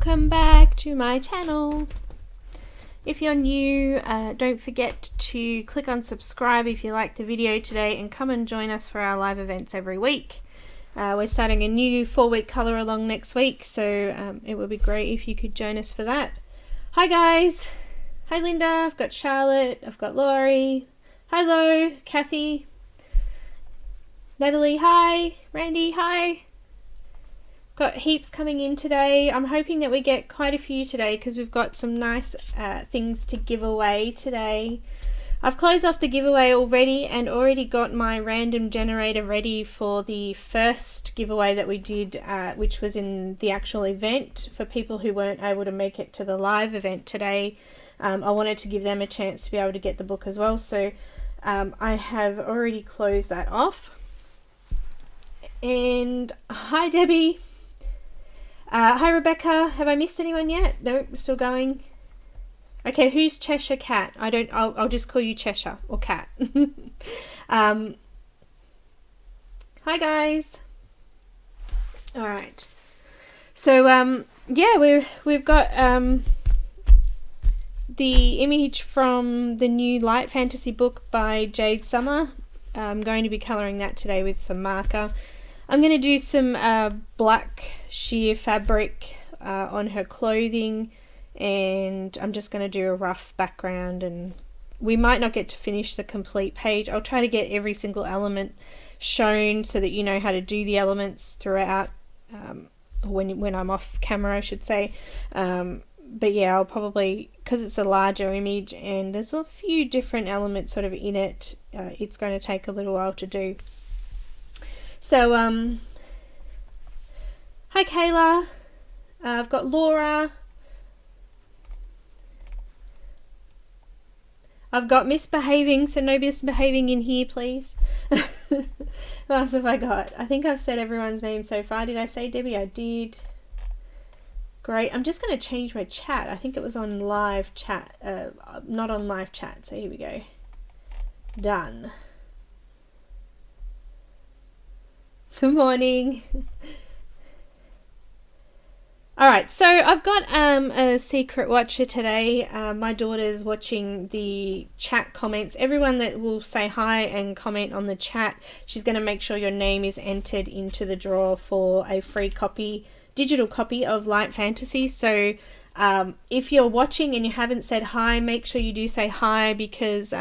welcome back to my channel. If you're new, don't forget to click on subscribe if you liked the video today, and come and join us for our live events every week. We're starting a new 4-week colour along next week, so it would be great if you could join us for that. Hi guys! Hi Linda, I've got Charlotte, I've got Laurie, hello, Kathy, Natalie, hi, Randee, hi. Got heaps coming in today. I'm hoping that we get quite a few today because we've got some nice things to give away today. I've closed off the giveaway already and already got my random generator ready for the first giveaway that we did, which was in the actual event for people who weren't able to make it to the live event today. I wanted to give them a chance to be able to get the book as well, so I have already closed that off. And hi Debbie. Hi Rebecca, have I missed anyone yet? No, we're still going. Okay, who's Cheshire Cat? I'll just call you Cheshire or Cat. Hi guys. Alright. So yeah, we've got the image from the new light fantasy book by Jade Summer. I'm going to be colouring that today with some marker. I'm going to do some black sheer fabric on her clothing, and I'm just going to do a rough background, and we might not get to finish the complete page. I'll try to get every single element shown so that you know how to do the elements throughout, when I'm off camera I should say. But yeah, I'll probably, because it's a larger image and there's a few different elements sort of in it, it's going to take a little while to do. So, hi Kayla, I've got Laura, I've got misbehaving, so no misbehaving in here please. What else have I got? I think I've said everyone's name so far. Did I say Debbie? I did. Great, I'm just going to change my chat. I think it was on live chat, not on live chat, so here we go. Done. Good morning. Alright, so I've got a secret watcher today. My daughter's watching the chat comments. Everyone that will say hi and comment on the chat, she's going to make sure your name is entered into the draw for a free copy, digital copy of Light Fantasy. So if you're watching and you haven't said hi, make sure you do say hi, because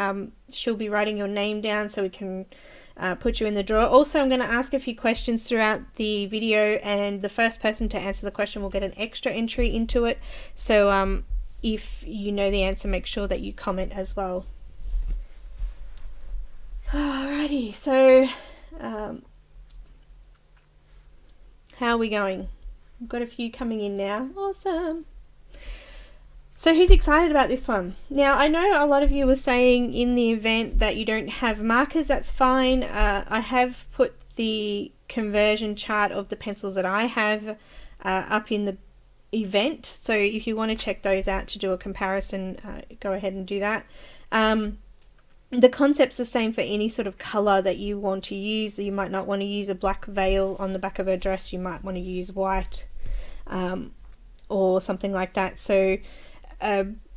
she'll be writing your name down so we can put you in the draw. Also, I'm going to ask a few questions throughout the video, and the first person to answer the question will get an extra entry into it. So if you know the answer, make sure that you comment as well. Alrighty, so how are we going? We've got a few coming in now. Awesome. So who's excited about this one? Now, I know a lot of you were saying in the event that you don't have markers. That's fine. I have put the conversion chart of the pencils that I have up in the event. So if you want to check those out to do a comparison, go ahead and do that. The concept's the same for any sort of colour that you want to use. You might not want to use a black veil on the back of her dress. You might want to use white or something like that. So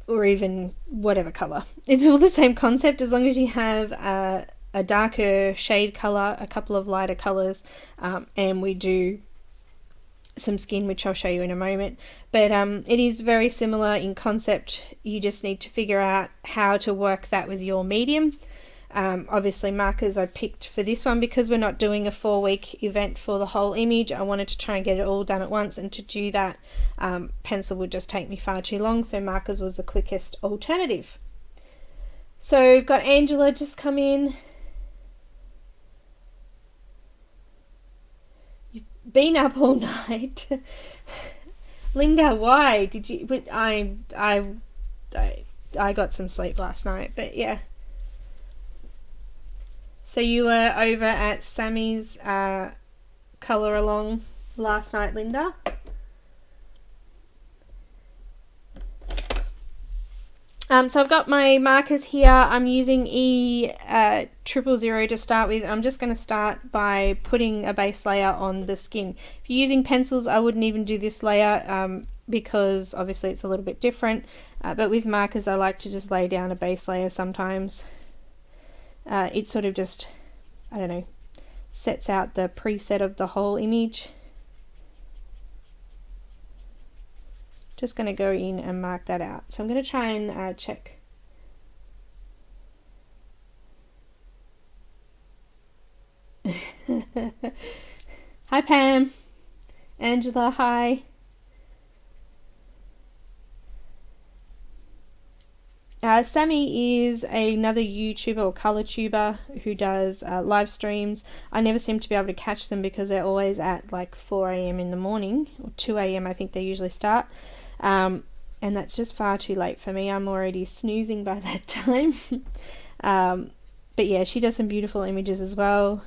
or even whatever colour. It's all the same concept as long as you have a darker shade colour, a couple of lighter colours, and we do some skin, which I'll show you in a moment. But it is very similar in concept. You just need to figure out how to work that with your medium. Obviously markers I picked for this one because we're not doing a 4-week event for the whole image. I wanted to try and get it all done at once, and to do that pencil would just take me far too long, so markers was the quickest alternative. So we've got Angela just come in. You've been up all night. Linda, why did you? But I got some sleep last night, but yeah. So you were over at Sammy's colour along last night, Linda? So I've got my markers here. I'm using E000 to start with. I'm just going to start by putting a base layer on the skin. If you're using pencils, I wouldn't even do this layer, because obviously it's a little bit different, but with markers I like to just lay down a base layer sometimes. It sort of just, I don't know, sets out the preset of the whole image. Just going to go in and mark that out. So I'm going to try and check. Hi Pam. Angela, hi. Sammy is another YouTuber or color tuber who does live streams. I never seem to be able to catch them because they're always at like 4 a.m. in the morning, or 2 a.m. I think they usually start. And that's just far too late for me. I'm already snoozing by that time. But yeah, she does some beautiful images as well.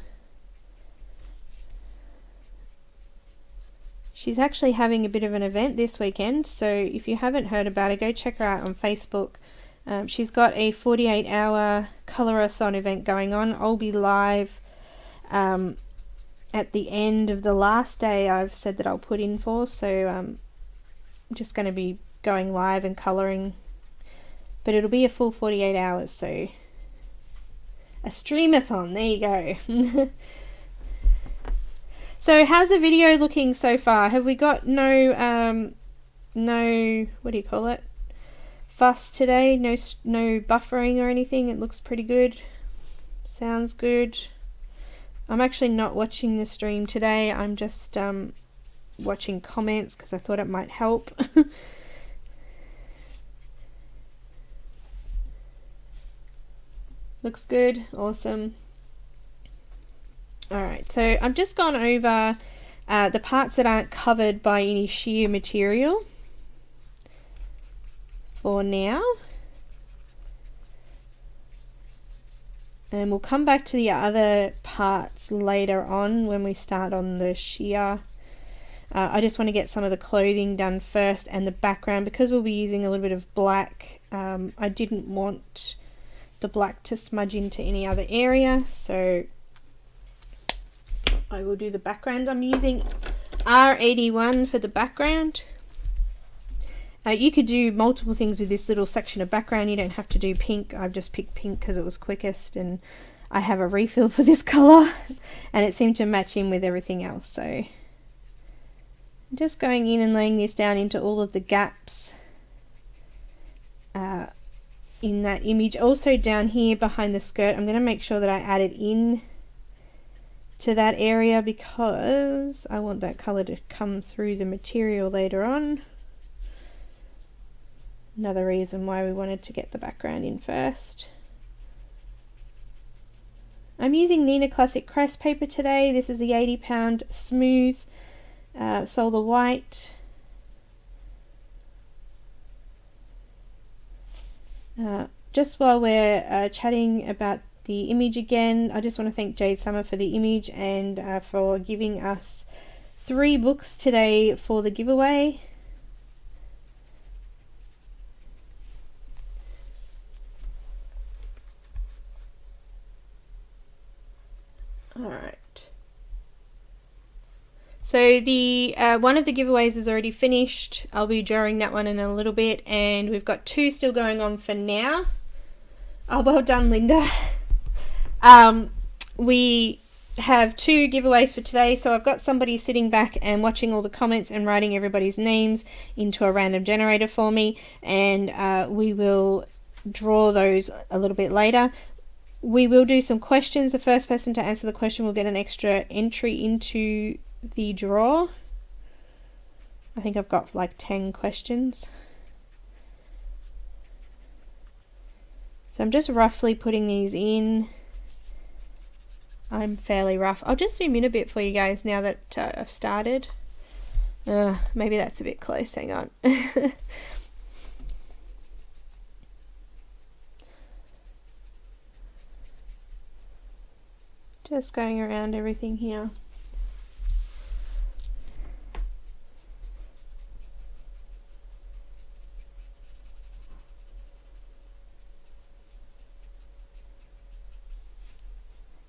She's actually having a bit of an event this weekend, so if you haven't heard about it, go check her out on Facebook. She's got a 48-hour colorathon event going on. I'll be live at the end of the last day I've said that I'll put in for, so I'm just going to be going live and colouring, but it'll be a full 48 hours, so a streamathon, there you go. So how's the video looking so far? Have we got no, what do you call it? Fuss today? No buffering or anything? It looks pretty good. Sounds good. I'm actually not watching the stream today. I'm just watching comments because I thought it might help. Looks good. Awesome. Alright, so I've just gone over the parts that aren't covered by any sheer material for now. And we'll come back to the other parts later on when we start on the sheer. I just want to get some of the clothing done first and the background, because we'll be using a little bit of black. I didn't want the black to smudge into any other area, so I will do the background. I'm using R81 for the background. You could do multiple things with this little section of background. You don't have to do pink. I've just picked pink because it was quickest, and I have a refill for this colour and it seemed to match in with everything else. So I'm just going in and laying this down into all of the gaps in that image. Also down here behind the skirt, I'm going to make sure that I add it in to that area because I want that colour to come through the material later on. Another reason why we wanted to get the background in first. I'm using Nina Classic Crest paper today. This is the 80-pound smooth solar white. Just while we're chatting about the image again, I just want to thank Jade Summer for the image and for giving us 3 books today for the giveaway. Alright. So the one of the giveaways is already finished. I'll be drawing that one in a little bit, and we've got 2 still going on for now. Oh, well done, Linda. We have 2 giveaways for today, so I've got somebody sitting back and watching all the comments and writing everybody's names into a random generator for me, and we will draw those a little bit later. We will do some questions. The first person to answer the question will get an extra entry into the draw. I think I've got like 10 questions. So I'm just roughly putting these in. I'm fairly rough. I'll just zoom in a bit for you guys now that I've started. Maybe that's a bit close. Hang on. Just going around everything here.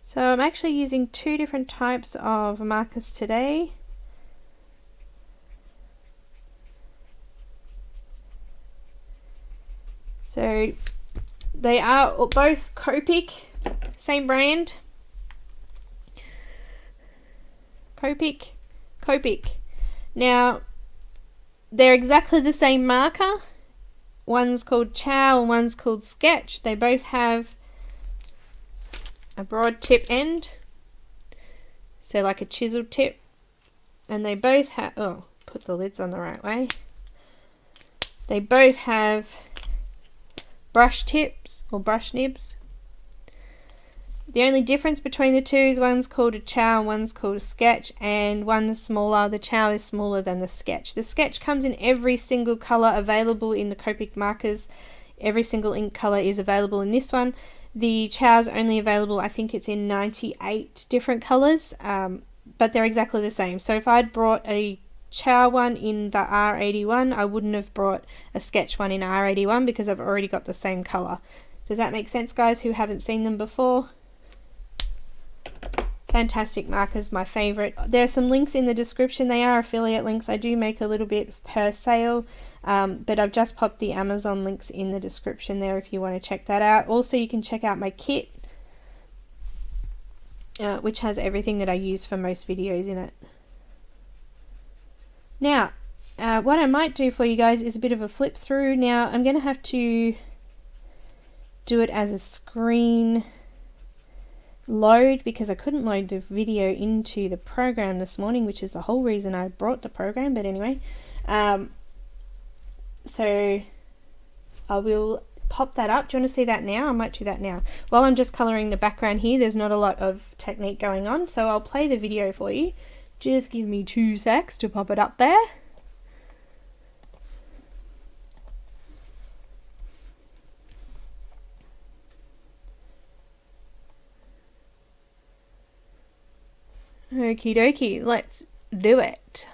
So I'm actually using 2 different types of markers today. So they are both Copic, same brand. Copic. Now, they're exactly the same marker. One's called Chow and one's called Sketch. They both have a broad tip end, so like a chisel tip, and they both have, oh, put the lids on the right way. They both have brush tips or brush nibs. The only difference between the two is one's called a Chow and one's called a Sketch, and one's smaller. The Chow is smaller than the Sketch. The Sketch comes in every single colour available in the Copic markers. Every single ink colour is available in this one. The Chow's only available, I think it's in 98 different colours, but they're exactly the same. So if I'd brought a Chow one in the R81, I wouldn't have brought a Sketch one in R81 because I've already got the same colour. Does that make sense, guys, who haven't seen them before? Fantastic markers, my favourite. There are some links in the description. They are affiliate links. I do make a little bit per sale, but I've just popped the Amazon links in the description there if you want to check that out. Also, you can check out my kit, which has everything that I use for most videos in it. Now, what I might do for you guys is a bit of a flip through. Now, I'm going to have to do it as a screen load because I couldn't load the video into the program this morning, which is the whole reason I brought the program. But anyway, so I will pop that up. Do you want to see that now? I might do that now. While I'm just colouring the background here, there's not a lot of technique going on, so I'll play the video for you. Just give me 2 secs to pop it up there. Okie dokie, let's do it.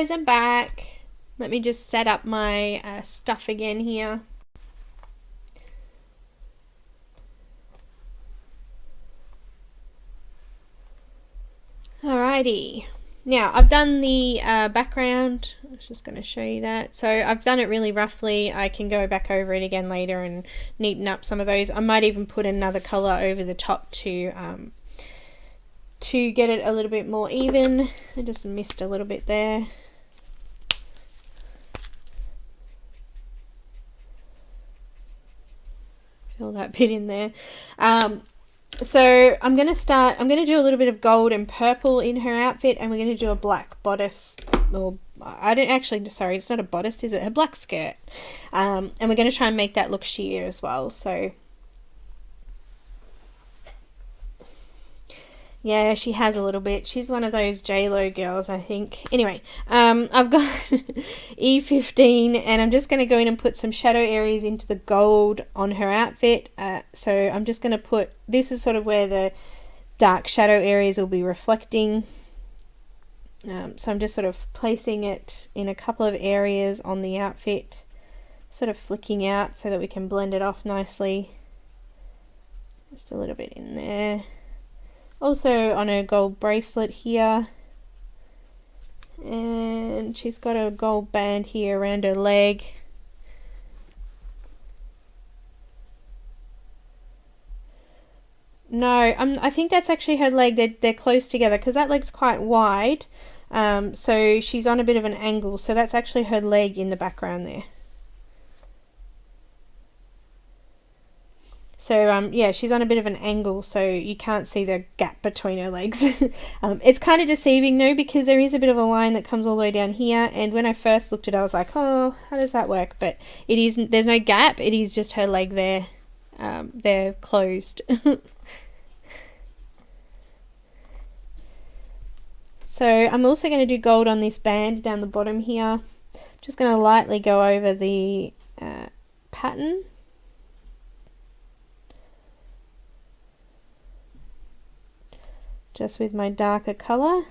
guys, I'm back. Let me just set up my stuff again here. Alrighty. Now, I've done the background. I was just going to show you that. So, I've done it really roughly. I can go back over it again later and neaten up some of those. I might even put another colour over the top to get it a little bit more even. I just missed a little bit there. Fill that bit in there. So I'm going to do a little bit of gold and purple in her outfit, and we're going to do a black bodice, or sorry, it's not a bodice, is it? A black skirt. And we're going to try and make that look sheer as well. So yeah, she has a little bit. She's one of those J-Lo girls, I think. Anyway, I've got E15, and I'm just going to go in and put some shadow areas into the gold on her outfit. So I'm just going to put, this is sort of where the dark shadow areas will be reflecting. So I'm just sort of placing it in a couple of areas on the outfit, sort of flicking out so that we can blend it off nicely. Just a little bit in there. Also on her gold bracelet here, and she's got a gold band here around her leg. No, I think that's actually her leg. They're close together because that leg's quite wide, so she's on a bit of an angle, so that's actually her leg in the background there. So, yeah, she's on a bit of an angle, so you can't see the gap between her legs. It's kind of deceiving, though, because there is a bit of a line that comes all the way down here, and when I first looked at it, I was like, oh, how does that work? But it isn't, there's no gap, it is just her leg there. They're closed. So, I'm also going to do gold on this band down the bottom here. Just going to lightly go over the pattern. Just with my darker colour,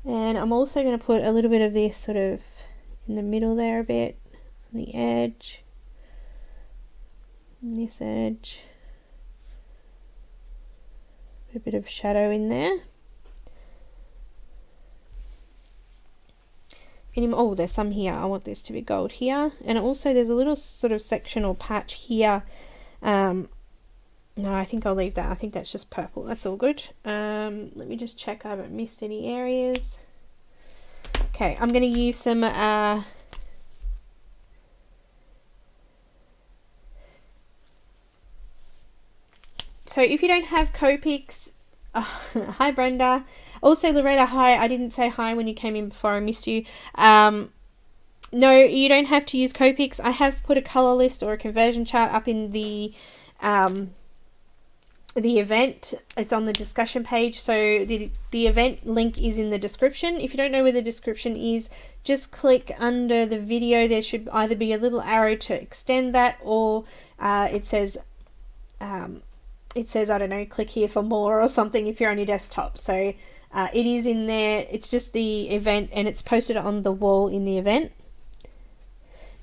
and I'm also going to put a little bit of this sort of in the middle there a bit, on the edge, and this edge, a bit of shadow in there. Oh, there's some here. I want this to be gold here, and also there's a little sort of sectional patch here. No, I think I'll leave that. I think that's just purple. That's all good. Let me just check I haven't missed any areas. Okay, I'm going to use some so if you don't have Copics, hi Brenda. Also Loretta, hi. I didn't say hi when you came in before. I missed you. No, you don't have to use Copics. I have put a color list or a conversion chart up in the event. It's on the discussion page, so the event link is in the description. If you don't know where the description is, just click under the video. There should either be a little arrow to extend that, or it says I don't know, click here for more or something if you're on your desktop. So it is in there. It's just the event, and it's posted on the wall in the event. I'm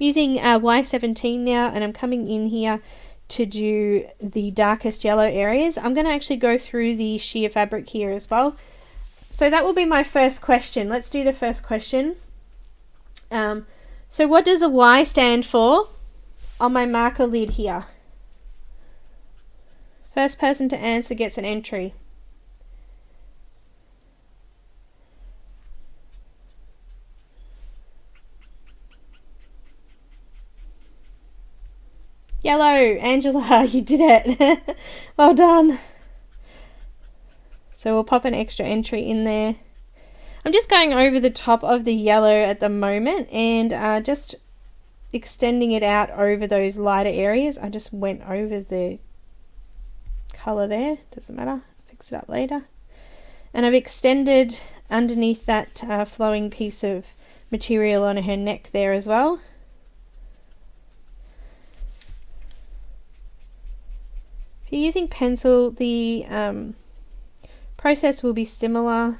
using Y17 now, and I'm coming in here to do the darkest yellow areas. I'm going to actually go through the sheer fabric here as well. So that will be my first question. Let's do the first question. So what does a Y stand for on my marker lid here? First person to answer gets an entry. Yellow, Angela, you did it. Well done. So we'll pop an extra entry in there. I'm just going over the top of the yellow at the moment, and just extending it out over those lighter areas. I just went over the colour there, doesn't matter, fix it up later. And I've extended underneath that flowing piece of material on her neck there as well. If you're using pencil, the process will be similar.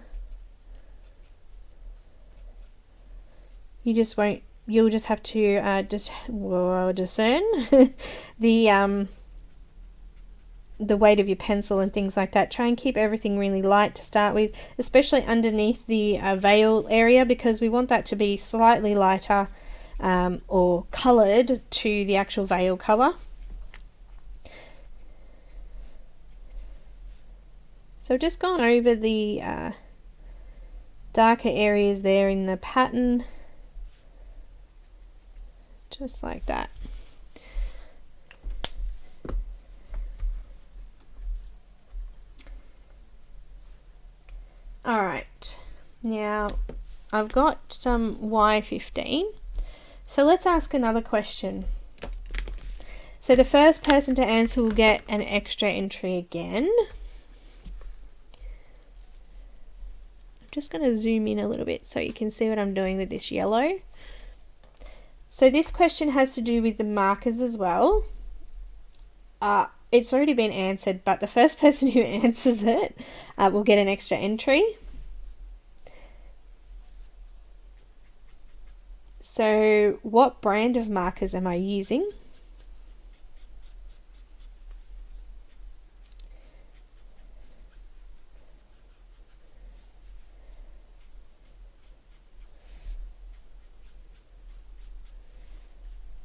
You just won't, you'll just have to discern the weight of your pencil and things like that. Try and keep everything really light to start with, especially underneath the veil area, because we want that to be slightly lighter or coloured to the actual veil colour. So I've just gone over the darker areas there in the pattern, just like that. Alright, now I've got some Y15, so let's ask another question. So the first person to answer will get an extra entry again. I'm just going to zoom in a little bit so you can see what I'm doing with this yellow. So this question has to do with the markers as well. It's already been answered, but the first person who answers it will get an extra entry. So what brand of markers am I using?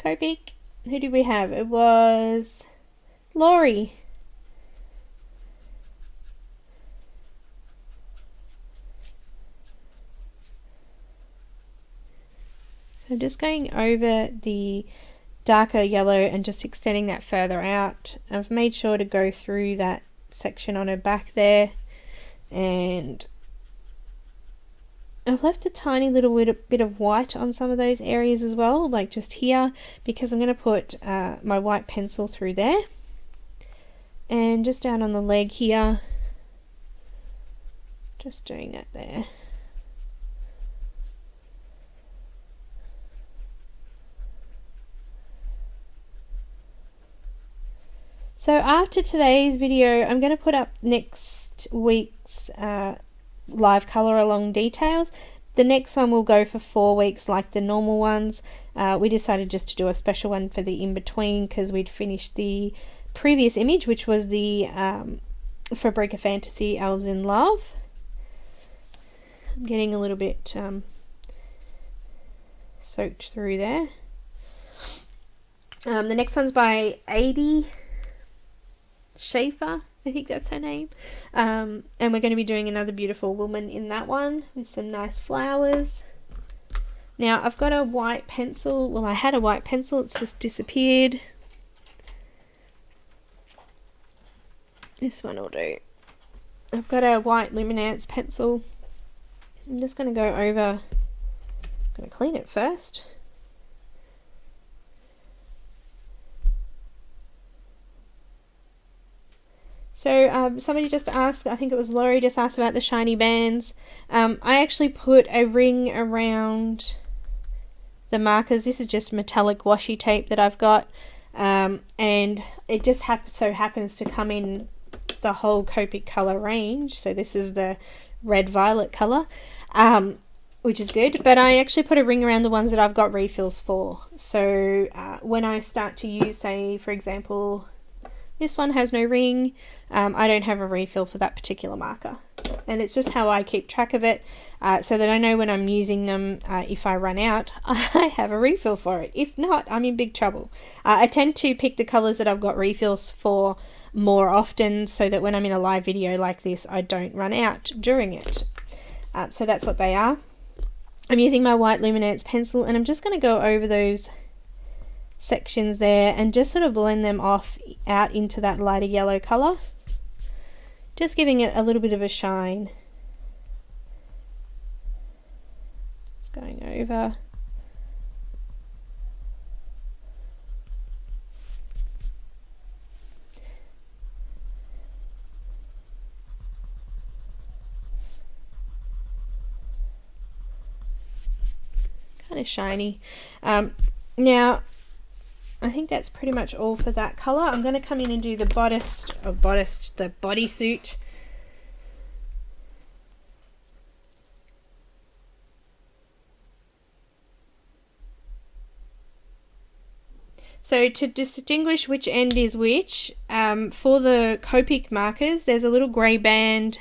Copic. Who did we have? It was Laurie. So I'm just going over the darker yellow and just extending that further out. I've made sure to go through that section on her back there, and I've left a tiny little bit of white on some of those areas as well, like just here, because I'm going to put my white pencil through there. And just down on the leg here, just doing that there. So after today's video, I'm going to put up next week's live colour along details. The next one will go for 4 weeks like the normal ones. We decided just to do a special one for the in-between because we'd finished the previous image, which was the Fabrica Fantasy Elves in Love. I'm getting a little bit soaked through there. The next one's by Adi Schaefer, I think that's her name, and we're going to be doing another beautiful woman in that one with some nice flowers. Now I've got a white pencil, well I had a white pencil, it's just disappeared. This one will do. I've got a white luminance pencil. I'm just going to go over, I'm going to clean it first. So somebody just asked, I think it was Laurie, just asked about the shiny bands. I actually put a ring around the markers. This is just metallic washi tape that I've got, and it just so happens to come in the whole Copic colour range. So this is the red violet colour, which is good, but I actually put a ring around the ones that I've got refills for. So when I start to use, say for example, this one has no ring, I don't have a refill for that particular marker, and it's just how I keep track of it, so that I know when I'm using them, if I run out, I have a refill for it. If not, I'm in big trouble. I tend to pick the colours that I've got refills for more often, so that when I'm in a live video like this, I don't run out during it. So that's what they are. I'm using my white luminance pencil, and I'm just going to go over those sections there and just sort of blend them off out into that lighter yellow colour, just giving it a little bit of a shine. Just going over. Kind of shiny. Now I think that's pretty much all for that colour. I'm going to come in and do the the bodysuit. So to distinguish which end is which, for the Copic markers, there's a little grey band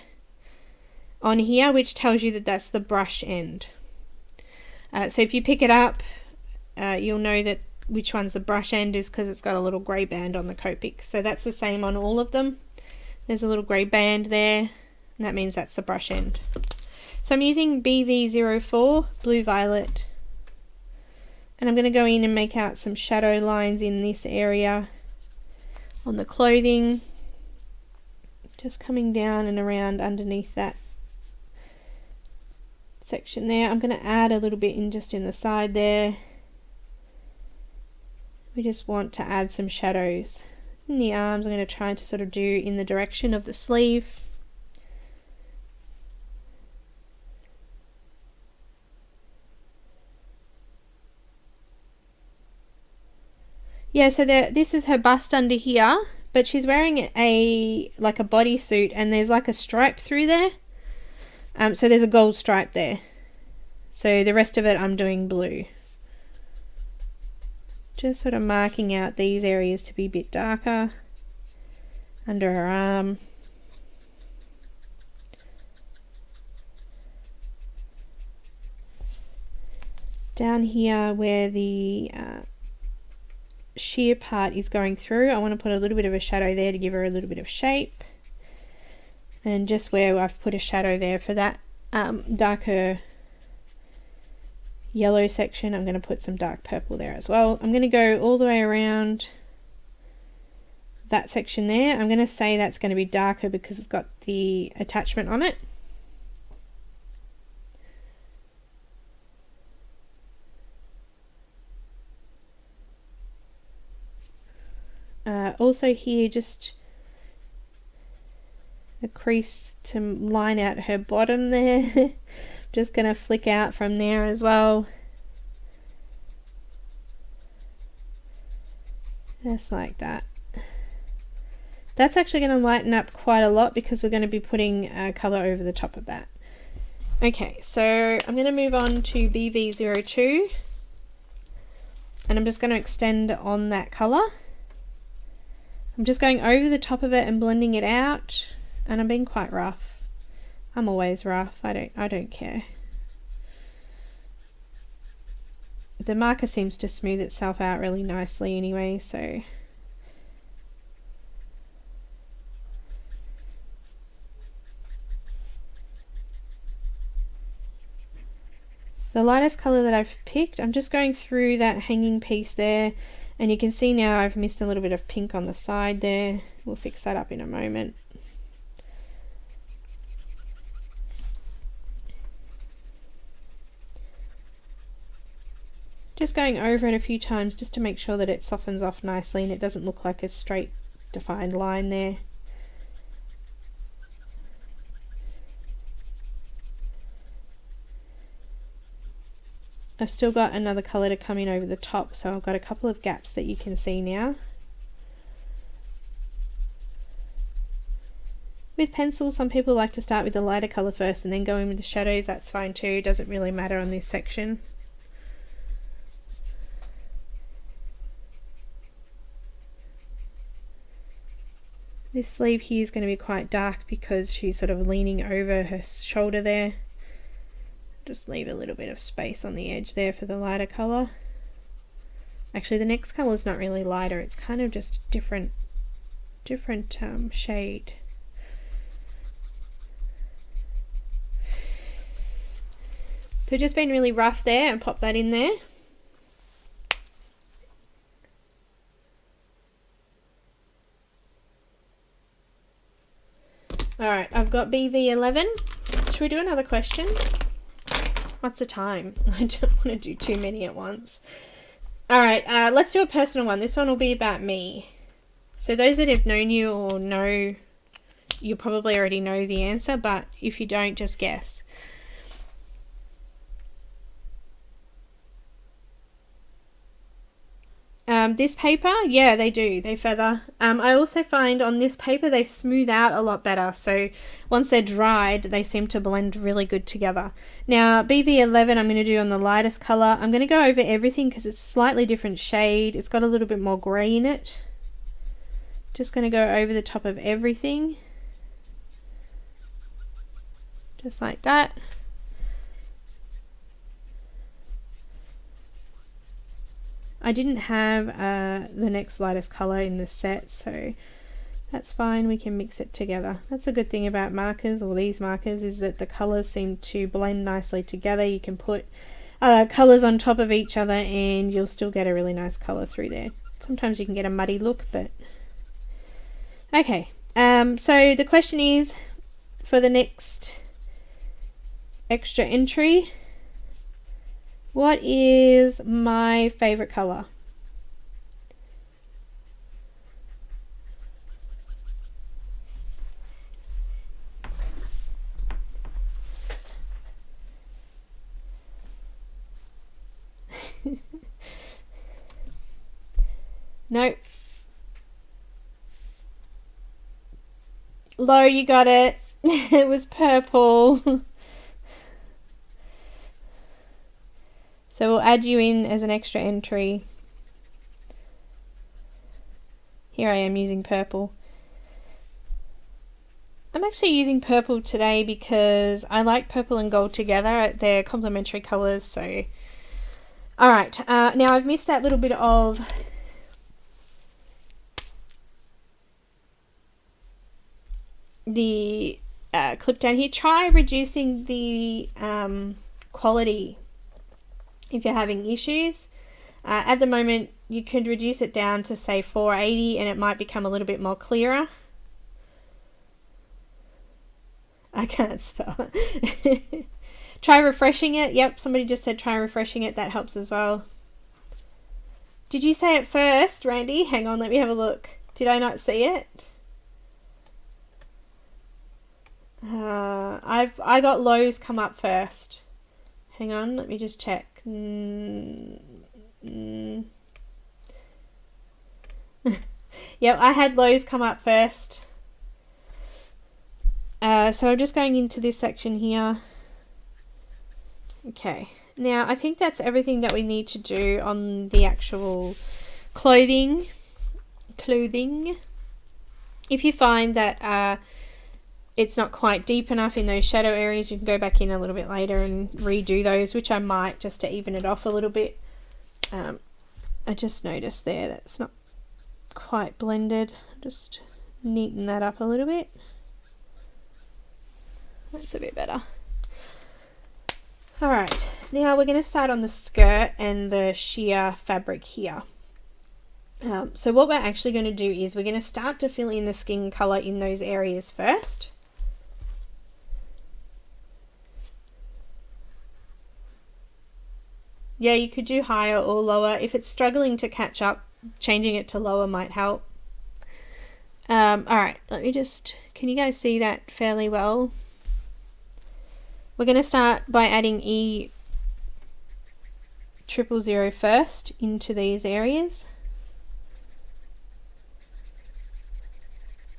on here which tells you that that's the brush end. So if you pick it up, you'll know that which one's the brush end is because it's got a little grey band on the Copic. So that's the same on all of them. There's a little grey band there, and that means that's the brush end. So I'm using BV04, Blue Violet. And I'm going to go in and make out some shadow lines in this area on the clothing. Just coming down and around underneath that section there. I'm going to add a little bit in just in the side there. We just want to add some shadows in the arms. I'm going to try to sort of do in the direction of the sleeve. Yeah, so this is her bust under here, but she's wearing like a bodysuit, and there's like a stripe through there. So there's a gold stripe there. So the rest of it I'm doing blue. Just sort of marking out these areas to be a bit darker under her arm. Down here where the sheer part is going through, I want to put a little bit of a shadow there to give her a little bit of shape. And just where I've put a shadow there for that darker yellow section, I'm going to put some dark purple there as well. I'm going to go all the way around that section there. I'm going to say that's going to be darker because it's got the attachment on it. Also here, just a crease to line out her bottom there. Just going to flick out from there as well. Just like that. That's actually going to lighten up quite a lot because we're going to be putting colour over the top of that. Okay, so I'm going to move on to BV02. And I'm just going to extend on that colour. I'm just going over the top of it and blending it out, and I'm being quite rough. I'm always rough. I don't care. The marker seems to smooth itself out really nicely anyway, so the lightest colour that I've picked, I'm just going through that hanging piece there. And you can see now I've missed a little bit of pink on the side there. We'll fix that up in a moment. Just going over it a few times just to make sure that it softens off nicely and it doesn't look like a straight defined line there. I've still got another colour to come in over the top, so I've got a couple of gaps that you can see now. With pencils, some people like to start with the lighter colour first and then go in with the shadows. That's fine too, doesn't really matter on this section. This sleeve here is going to be quite dark because she's sort of leaning over her shoulder there. Just leave a little bit of space on the edge there for the lighter colour. Actually, the next colour is not really lighter, it's kind of just different shade. So just been really rough there and pop that in there. Alright, I've got BV11. Should we do another question? What's the time? I don't want to do too many at once. Alright, let's do a personal one. This one will be about me. So those that have known you or know, you probably already know the answer, but if you don't, just guess. This paper, yeah, they do. They feather. I also find on this paper they smooth out a lot better. So once they're dried, they seem to blend really good together. Now, BV11 I'm going to do on the lightest color. I'm going to go over everything because it's a slightly different shade. It's got a little bit more gray in it. Just going to go over the top of everything. Just like that. I didn't have the next lightest color in the set, so that's fine. We can mix it together. That's a good thing about markers, or these markers, is that the colors seem to blend nicely together. You can put colors on top of each other and you'll still get a really nice color through there. Sometimes you can get a muddy look, but okay. So the question is, for the next extra entry, what is my favorite color? Nope. Lo, you got it. It was purple. So we'll add you in as an extra entry. Here I am using purple. I'm actually using purple today because I like purple and gold together. They're complementary colours, so... Alright, now I've missed that little bit of... the clip down here. Try reducing the quality if you're having issues. At the moment you could reduce it down to say 480 and it might become a little bit more clearer. I can't spell. Try refreshing it. Yep, somebody just said try refreshing it. That helps as well. Did you say it first, Randee? Hang on, let me have a look. Did I not see it? I got lows come up first. Hang on, let me just check. Yep, I had lows come up first. So I'm just going into this section here. Okay, now I think that's everything that we need to do on the actual clothing. If you find that it's not quite deep enough in those shadow areas, you can go back in a little bit later and redo those, which I might, just to even it off a little bit. I just noticed there that it's not quite blended. Just neaten that up a little bit. That's a bit better. Alright, now we're going to start on the skirt and the sheer fabric here. So what we're actually going to do is we're going to start to fill in the skin colour in those areas first. Yeah, you could do higher or lower. If it's struggling to catch up, changing it to lower might help. Alright, let me just... Can you guys see that fairly well? We're going to start by adding E000 first into these areas.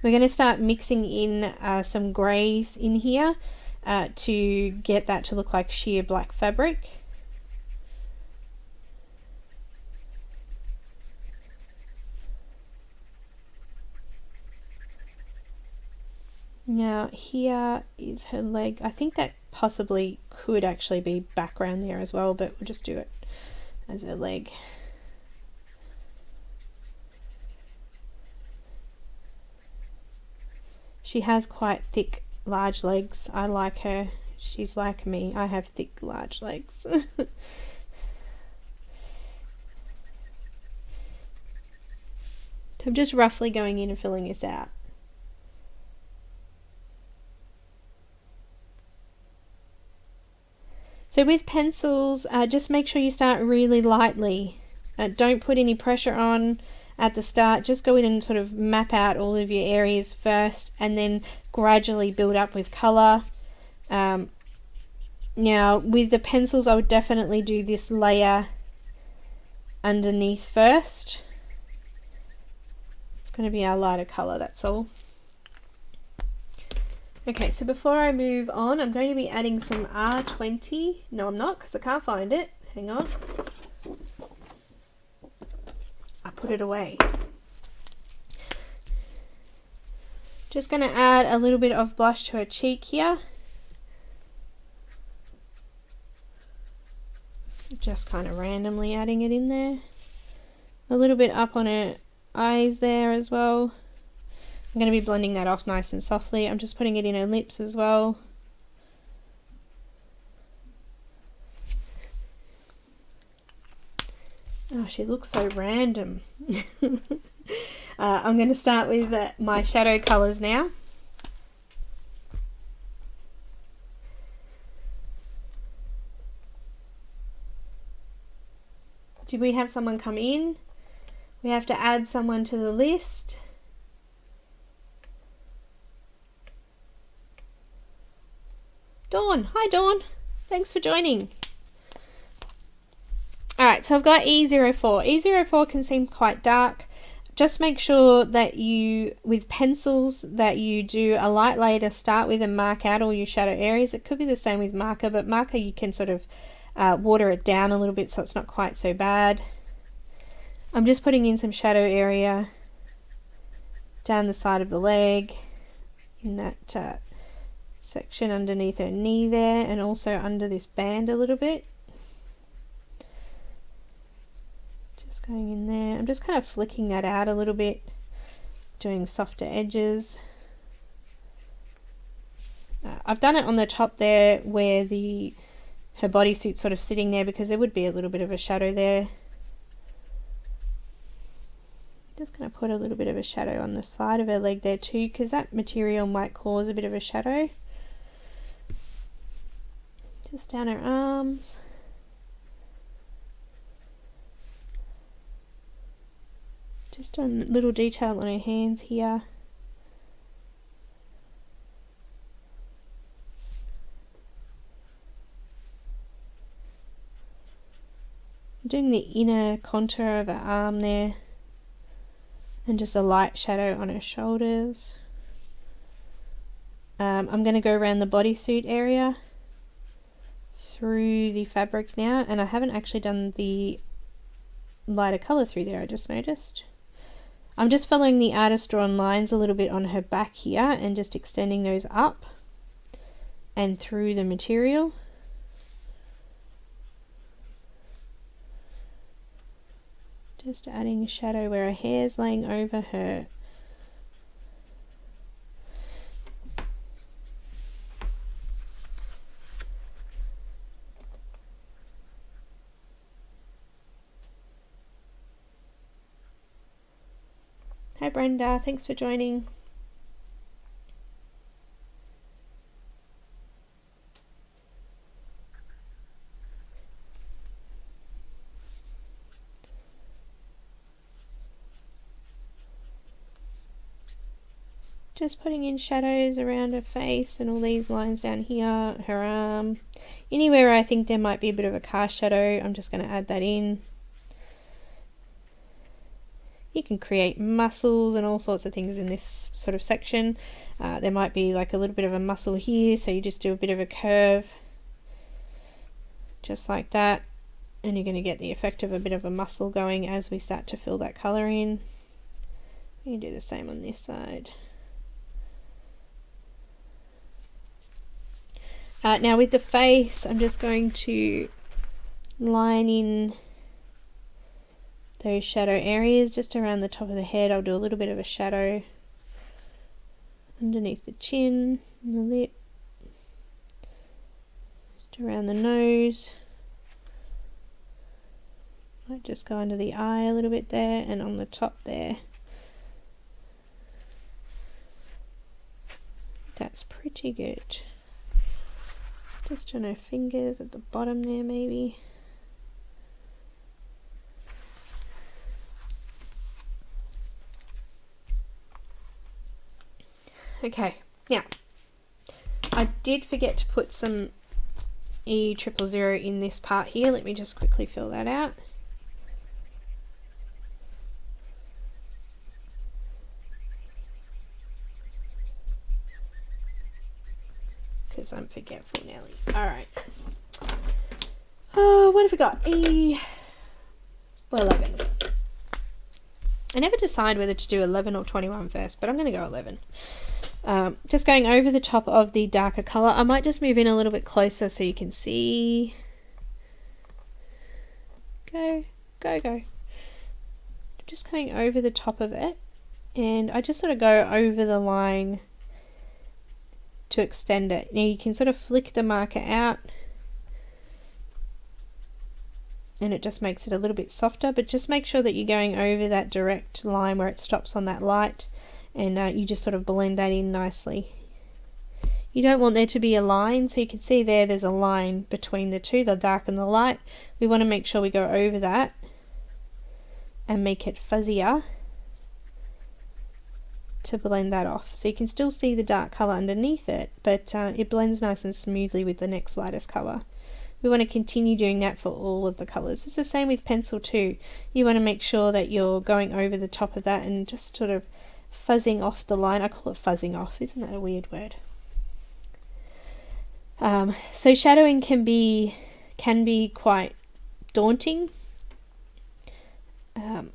We're going to start mixing in some greys in here to get that to look like sheer black fabric. Now here is her leg. I think that possibly could actually be background there as well, but we'll just do it as her leg. She has quite thick, large legs. I like her. She's like me. I have thick, large legs. So I'm just roughly going in and filling this out. So with pencils, just make sure you start really lightly. Don't put any pressure on at the start. Just go in and sort of map out all of your areas first and then gradually build up with colour. Now with the pencils I would definitely do this layer underneath first. It's going to be our lighter colour, that's all. Okay, so before I move on, I'm going to be adding some R20. No, I'm not, because I can't find it. Hang on. I put it away. Just going to add a little bit of blush to her cheek here. Just kind of randomly adding it in there. A little bit up on her eyes there as well. I'm going to be blending that off nice and softly. I'm just putting it in her lips as well. Oh, she looks so random. I'm going to start with my shadow colours now. Did we have someone come in? We have to add someone to the list. Dawn. Hi, Dawn. Thanks for joining. Alright, so I've got E04. E04 can seem quite dark. Just make sure that you, with pencils, that you do a light layer to start with and mark out all your shadow areas. It could be the same with marker, but marker you can sort of water it down a little bit so it's not quite so bad. I'm just putting in some shadow area down the side of the leg, in that section underneath her knee there, and also under this band a little bit. Just going in there. I'm just kind of flicking that out a little bit, doing softer edges. I've done it on the top there where her bodysuit's sort of sitting there, because there would be a little bit of a shadow there. Just going to put a little bit of a shadow on the side of her leg there too, because that material might cause a bit of a shadow. Just down her arms. Just a little detail on her hands here. I'm doing the inner contour of her arm there, and just a light shadow on her shoulders. I'm going to go around the bodysuit area through the fabric now, and I haven't actually done the lighter colour through there, I just noticed. I'm just following the artist drawn lines a little bit on her back here and just extending those up and through the material. Just adding shadow where her hair's laying over her. Hi Brenda, thanks for joining. Just putting in shadows around her face and all these lines down here, her arm. Anywhere I think there might be a bit of a cast shadow, I'm just going to add that in. You can create muscles and all sorts of things in this sort of section. There might be like a little bit of a muscle here, so you just do a bit of a curve. Just like that. And you're going to get the effect of a bit of a muscle going as we start to fill that colour in. You can do the same on this side. Now with the face, I'm just going to line in those shadow areas just around the top of the head. I'll do a little bit of a shadow underneath the chin and the lip, just around the nose. Might just go under the eye a little bit there and on the top there. That's pretty good. Just on her fingers at the bottom there maybe. Okay, now I did forget to put some E000 in this part here. Let me just quickly fill that out. because I'm forgetful, Nelly. Alright. Oh, what have we got? 11. I never decide whether to do 11 or 21 first, but I'm going to go 11. Just going over the top of the darker colour. I might just move in a little bit closer so you can see. Go. Just going over the top of it, and I just sort of go over the line to extend it. Now you can sort of flick the marker out and it just makes it a little bit softer, but just make sure that you're going over that direct line where it stops on that light, and you just sort of blend that in nicely. You don't want there to be a line, so you can see there's a line between the two, the dark and the light. We want to make sure we go over that and make it fuzzier to blend that off. So you can still see the dark colour underneath it, but it blends nice and smoothly with the next lightest colour. We want to continue doing that for all of the colours. It's the same with pencil too. You want to make sure that you're going over the top of that and just sort of fuzzing off the line. I call it fuzzing off, isn't that a weird word? So shadowing can be quite daunting.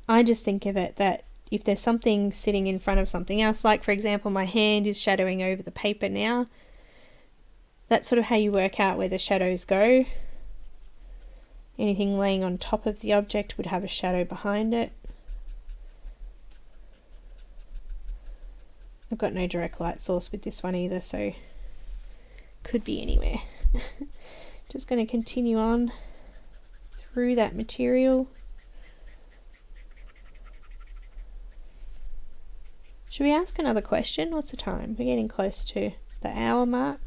I just think of it that if there's something sitting in front of something else, like for example my hand is shadowing over the paper now, that's sort of how you work out where the shadows go. Anything laying on top of the object would have a shadow behind it. I've got no direct light source with this one either, so could be anywhere. Just going to continue on through that material. Should we ask another question? What's the time? We're getting close to the hour mark.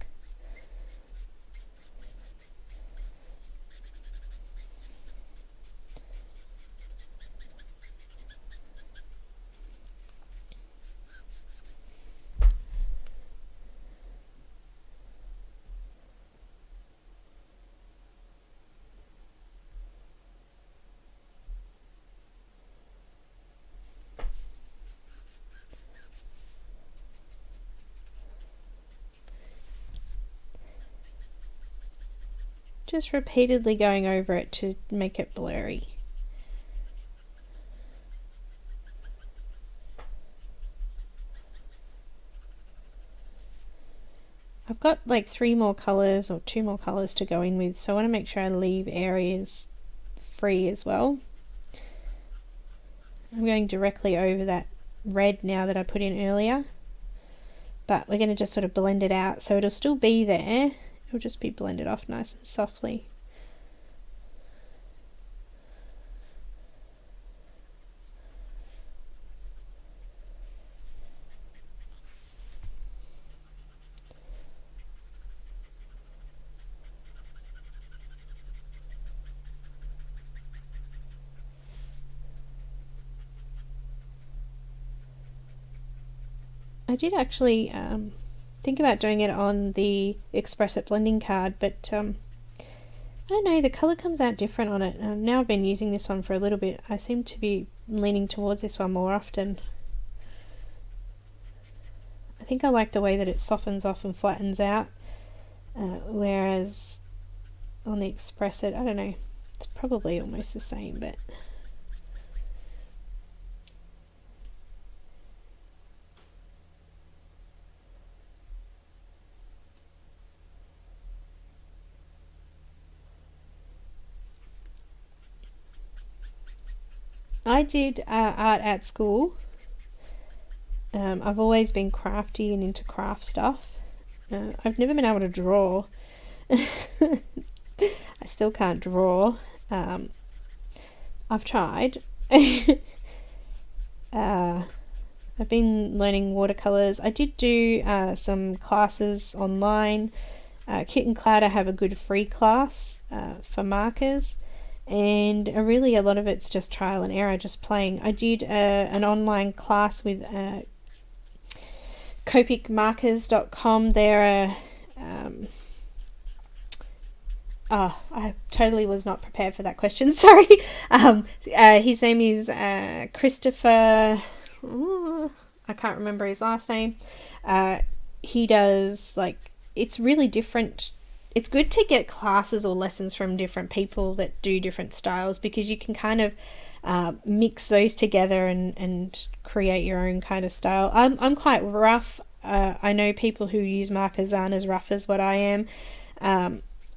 Just repeatedly going over it to make it blurry. I've got like 3 more colours or 2 more colours to go in with, so I want to make sure I leave areas free as well. I'm going directly over that red now that I put in earlier, but we're going to just sort of blend it out so it'll still be there. It'll just be blended off nice and softly. I did actually think about doing it on the Express It blending card, but I don't know, the colour comes out different on it. Now I've been using this one for a little bit. I seem to be leaning towards this one more often. I think I like the way that it softens off and flattens out, whereas on the Express It, I don't know, it's probably almost the same, but I did art at school. I've always been crafty and into craft stuff. I've never been able to draw. I still can't draw. I've tried. I've been learning watercolours. I did do some classes online. Kit and Clouder have a good free class for markers. And really a lot of it's just trial and error, just playing. I did an online class with copicmarkers.com. They're I totally was not prepared for that question, sorry. His name is Christopher, I can't remember his last name. He does like it's really different. It's good to get classes or lessons from different people that do different styles, because you can kind of mix those together and create your own kind of style. I'm quite rough. I know people who use markers aren't as rough as what I am.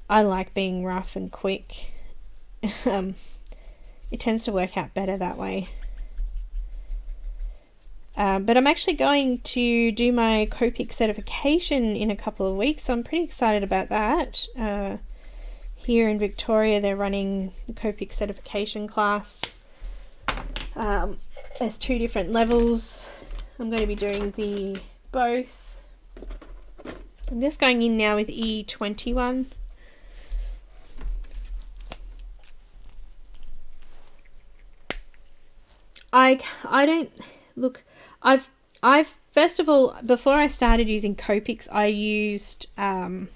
I like being rough and quick. It tends to work out better that way. But I'm actually going to do my Copic certification in a couple of weeks, so I'm pretty excited about that. Here in Victoria, they're running the Copic certification class. There's 2 different levels. I'm going to be doing both. I'm just going in now with E21. I don't look. I've first of all, before I started using Copics, I used I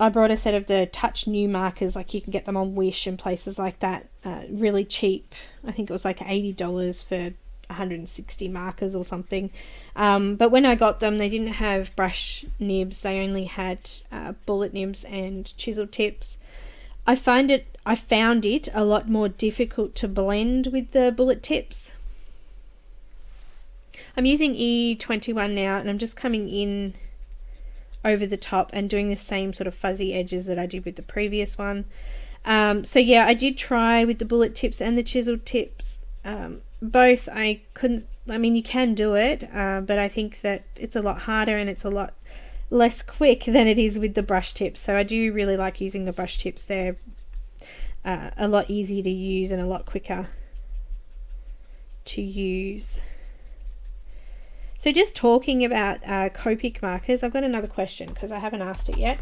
brought a set of the Touch New markers, like you can get them on Wish and places like that, really cheap. I think it was like $80 for 160 markers or something. But when I got them, they didn't have brush nibs. They only had bullet nibs and chisel tips. I found it a lot more difficult to blend with the bullet tips. I'm using E21 now, and I'm just coming in over the top and doing the same sort of fuzzy edges that I did with the previous one. So yeah, I did try with the bullet tips and the chisel tips. Both I mean, you can do it, but I think that it's a lot harder and it's a lot less quick than it is with the brush tips. So I do really like using the brush tips. They're a lot easier to use and a lot quicker to use. So just talking about Copic markers, I've got another question because I haven't asked it yet.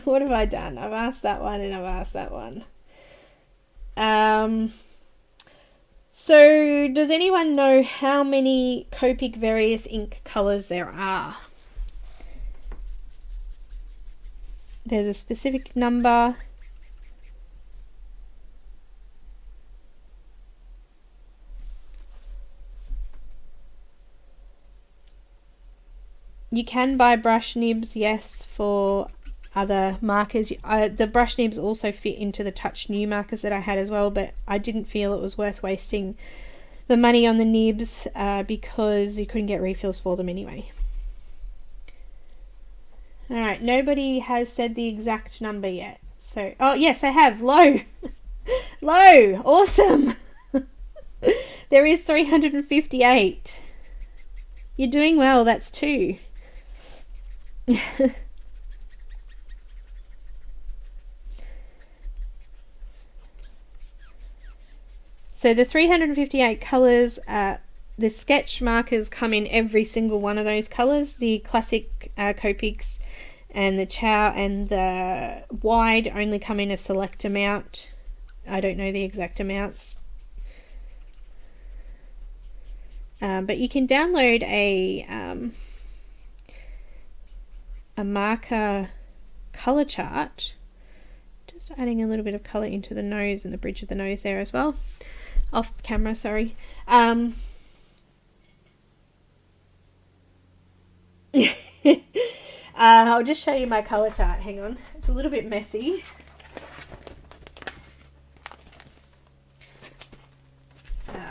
What have I done? I've asked that one and I've asked that one. So does anyone know how many Copic various ink colours there are? There's a specific number. You can buy brush nibs, yes, for other markers. The brush nibs also fit into the Touch New markers that I had as well, but I didn't feel it was worth wasting the money on the nibs because you couldn't get refills for them anyway. Alright, nobody has said the exact number yet. So, oh yes, I have. Low! Low! Awesome! There is 358. You're doing well, that's 2. So the 358 colours, the sketch markers come in every single one of those colours. The classic Copics and the Chow and the wide only come in a select amount. I don't know the exact amounts. But you can download a marker colour chart. Just adding a little bit of colour into the nose and the bridge of the nose there as well. Off camera, sorry. I'll just show you my colour chart. Hang on. It's a little bit messy.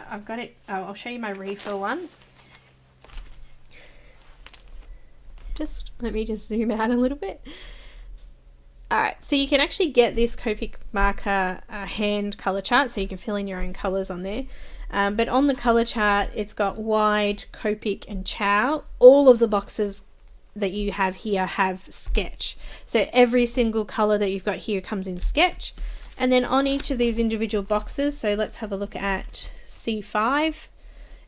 I've got it. Oh, I'll show you my refill one. Let me just zoom out a little bit. Alright, so you can actually get this Copic marker hand colour chart, so you can fill in your own colours on there. But on the colour chart, it's got wide, Copic and Chow. All of the boxes that you have here have sketch. So every single colour that you've got here comes in sketch. And then on each of these individual boxes, so let's have a look at C5.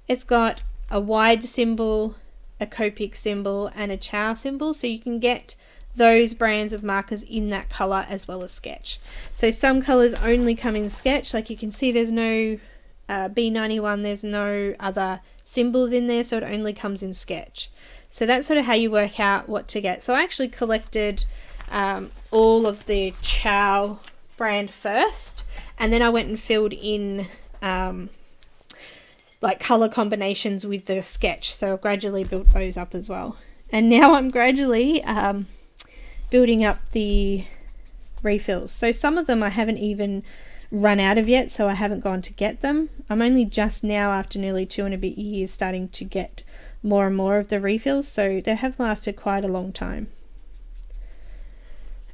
It's got a wide symbol, a Copic symbol and a Chow symbol, so you can get those brands of markers in that colour as well as sketch. So some colours only come in sketch, like you can see there's no B91, there's no other symbols in there, so it only comes in sketch. So that's sort of how you work out what to get. So I actually collected all of the Chow brand first, and then I went and filled in like colour combinations with the sketch, so I gradually built those up as well. And now I'm gradually building up the refills. So some of them I haven't even run out of yet, so I haven't gone to get them. I'm only just now, after nearly 2 and a bit years, starting to get more and more of the refills, so they have lasted quite a long time.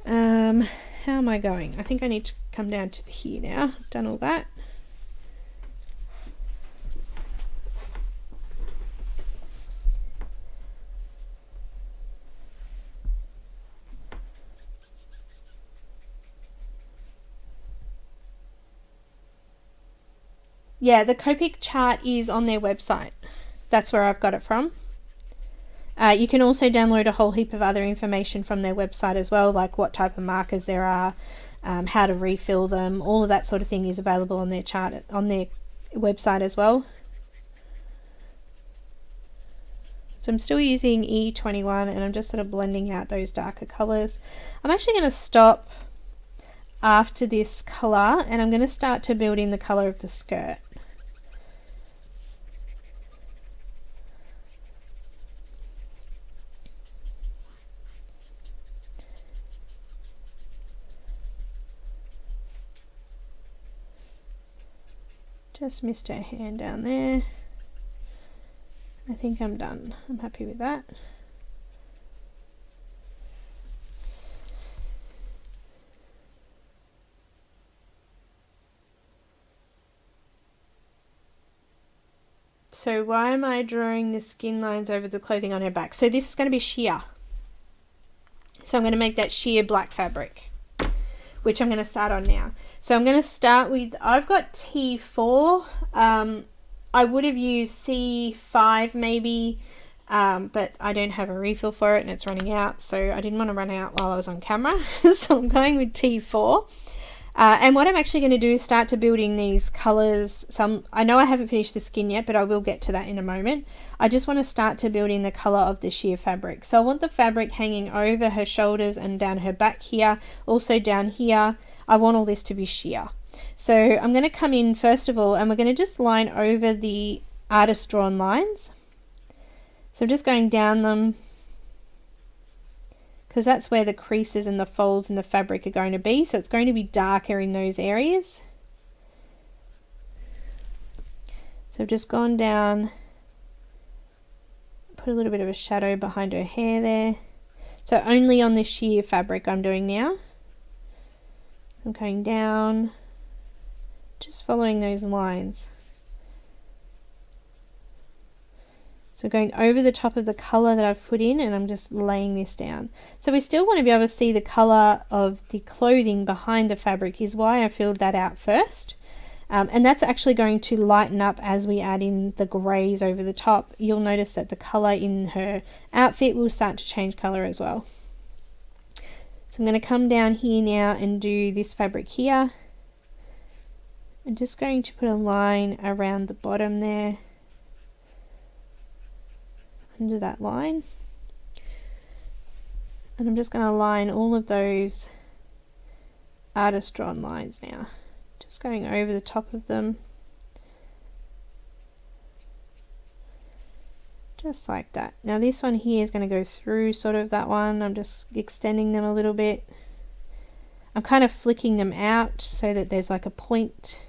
How am I going? I think I need to come down to here now. I've done all that. Yeah, the Copic chart is on their website. That's where I've got it from. You can also download a whole heap of other information from their website as well, like what type of markers there are, how to refill them, all of that sort of thing is available on their chart, on their website as well. So I'm still using E21 and I'm just sort of blending out those darker colors. I'm actually going to stop after this color and I'm going to start to build in the color of the skirt. Just missed her hand down there. I think I'm done. I'm happy with that. So why am I drawing the skin lines over the clothing on her back? So this is going to be sheer. So I'm going to make that sheer black fabric, which I'm going to start on now. So I'm going to start with, I've got T4. I would have used C5 maybe, but I don't have a refill for it and it's running out. So I didn't want to run out while I was on camera. So I'm going with T4. And what I'm actually going to do is start to building these colors. I know I haven't finished the skin yet, but I will get to that in a moment. I just want to start to build in the color of the sheer fabric. So I want the fabric hanging over her shoulders and down her back here, also down here. I want all this to be sheer. So I'm going to come in first of all and we're going to just line over the artist drawn lines. So I'm just going down them because that's where the creases and the folds in the fabric are going to be. So it's going to be darker in those areas. So I've just gone down, put a little bit of a shadow behind her hair there. So only on the sheer fabric I'm doing now. I'm going down, just following those lines. So going over the top of the colour that I've put in and I'm just laying this down. So we still want to be able to see the colour of the clothing behind the fabric, is why I filled that out first. And that's actually going to lighten up as we add in the greys over the top. You'll notice that the colour in her outfit will start to change colour as well. So I'm going to come down here now and do this fabric here. I'm just going to put a line around the bottom there, under that line. And I'm just going to line all of those artist drawn lines now. Just going over the top of them. Just like that. Now this one here is going to go through sort of that one. I'm just extending them a little bit. I'm kind of flicking them out so that there's like a point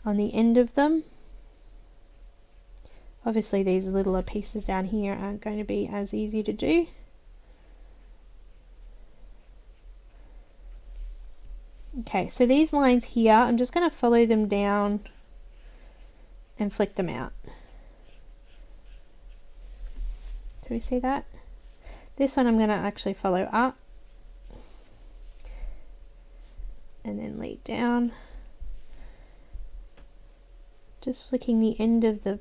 on the end of them. Obviously these littler pieces down here aren't going to be as easy to do. Okay, so these lines here, I'm just going to follow them down and flick them out. Do we see that? This one I'm going to actually follow up and then lead down. Just flicking the end of the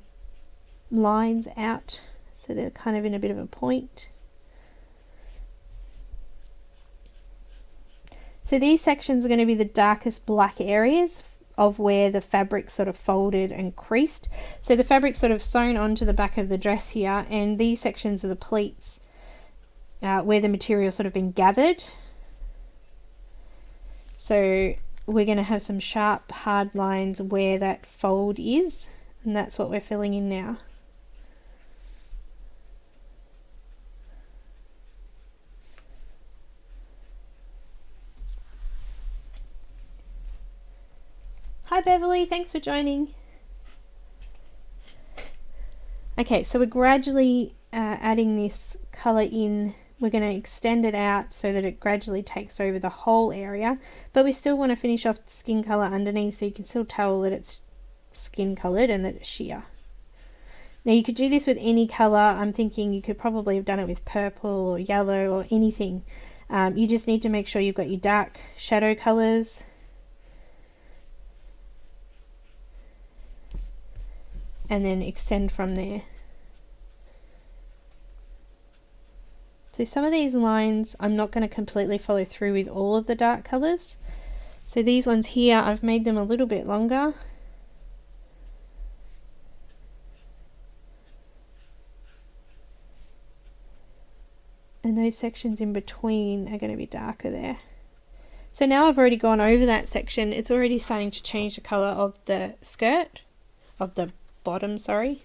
lines out so they're kind of in a bit of a point. So these sections are going to be the darkest black areas of where the fabric sort of folded and creased. So the fabric sort of sewn onto the back of the dress here, and these sections are the pleats where the material sort of been gathered. So we're going to have some sharp hard lines where that fold is, and that's what we're filling in now. Hi Beverly, thanks for joining. Okay, so we're gradually adding this colour in. We're going to extend it out so that it gradually takes over the whole area, but we still want to finish off the skin colour underneath so you can still tell that it's skin coloured and that it's sheer. Now you could do this with any colour. I'm thinking you could probably have done it with purple or yellow or anything. You just need to make sure you've got your dark shadow colours. And then extend from there. So some of these lines I'm not going to completely follow through with all of the dark colours. So these ones here, I've made them a little bit longer. And those sections in between are going to be darker there. So now I've already gone over that section. It's already starting to change the colour of the skirt, of the bottom, sorry.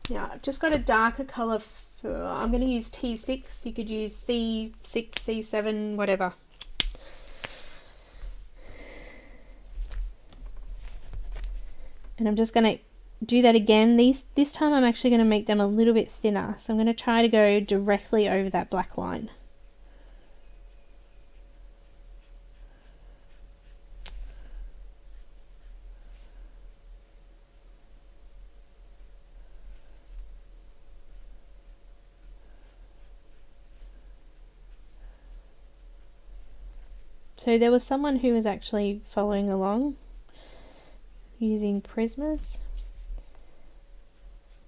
Now I've just got a darker colour for, I'm going to use T6, you could use C6, C7, whatever. And I'm just going to do that again. This time I'm actually going to make them a little bit thinner, so I'm going to try to go directly over that black line. So there was someone who was actually following along using prismas.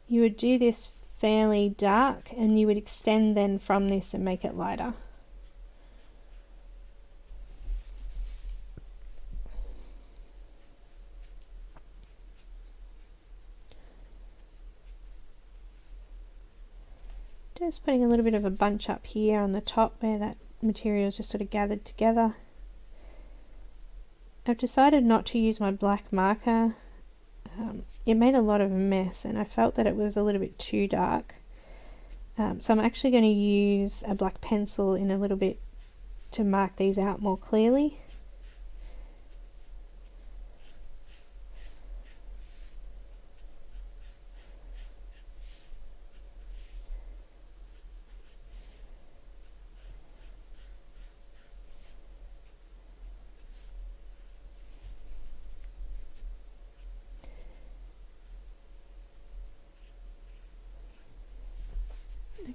You would do this fairly dark and you would extend then from this and make it lighter. Just putting a little bit of a bunch up here on the top where that material is just sort of gathered together. I've decided not to use my black marker. It made a lot of a mess and I felt that it was a little bit too dark. So I'm actually going to use a black pencil in a little bit to mark these out more clearly.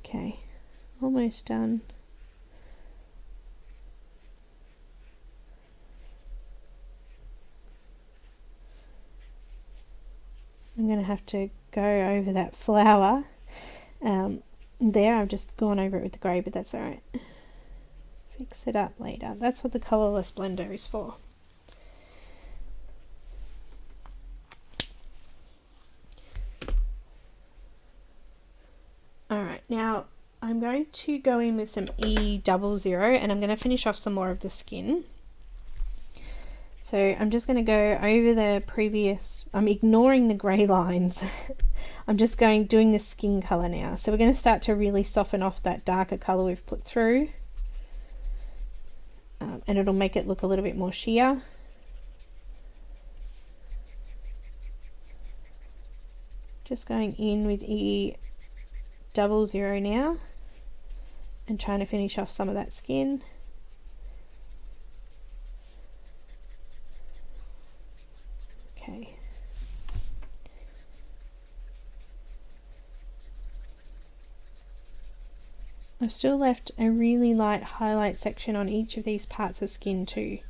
Okay, almost done. I'm going to have to go over that flower. There, I've just gone over it with the grey, but that's alright. Fix it up later. That's what the colourless blender is for. Alright, now I'm going to go in with some E00 and I'm going to finish off some more of the skin. So I'm just going to go over the previous, I'm ignoring the grey lines. I'm just doing the skin colour now. So we're going to start to really soften off that darker colour we've put through. And it'll make it look a little bit more sheer. Just going in with E00 now and trying to finish off some of that skin. Okay. I've still left a really light highlight section on each of these parts of skin too.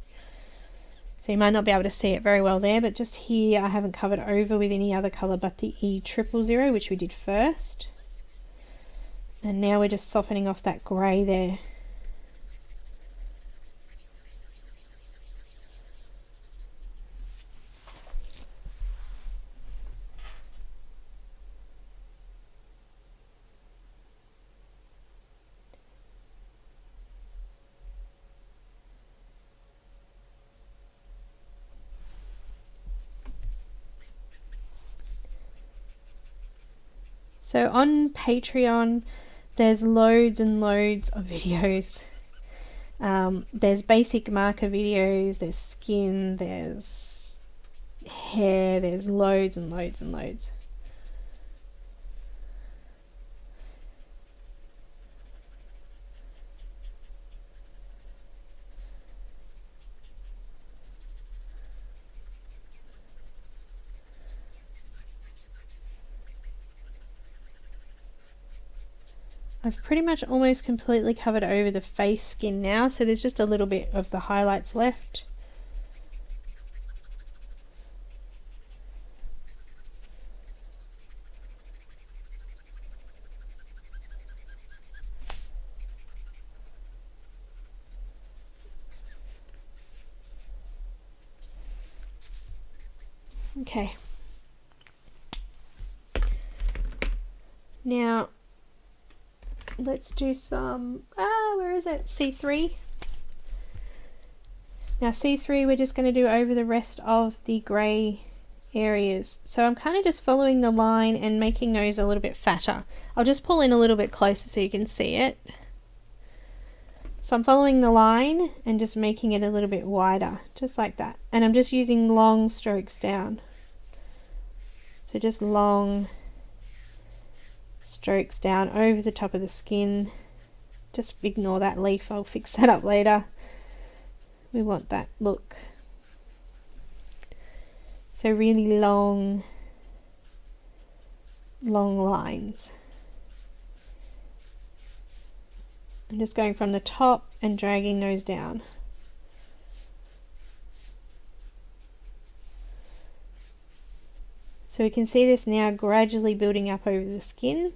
So you might not be able to see it very well there, but just here I haven't covered over with any other colour but the E000, which we did first. And now we're just softening off that grey there. So on Patreon, there's loads and loads of videos There's basic marker videos, there's skin, there's hair, there's loads and loads and loads. I've pretty much almost completely covered over the face skin now, so there's just a little bit of the highlights left. Okay. Now let's do some, where is it? C3. Now C3 we're just going to do over the rest of the grey areas. So I'm kind of just following the line and making those a little bit fatter. I'll just pull in a little bit closer so you can see it. So I'm following the line and just making it a little bit wider, just like that. And I'm just using long strokes down. So just long strokes down over the top of the skin. Just ignore that leaf, I'll fix that up later. We want that look. So really long lines. I'm just going from the top and dragging those down. So we can see this now gradually building up over the skin.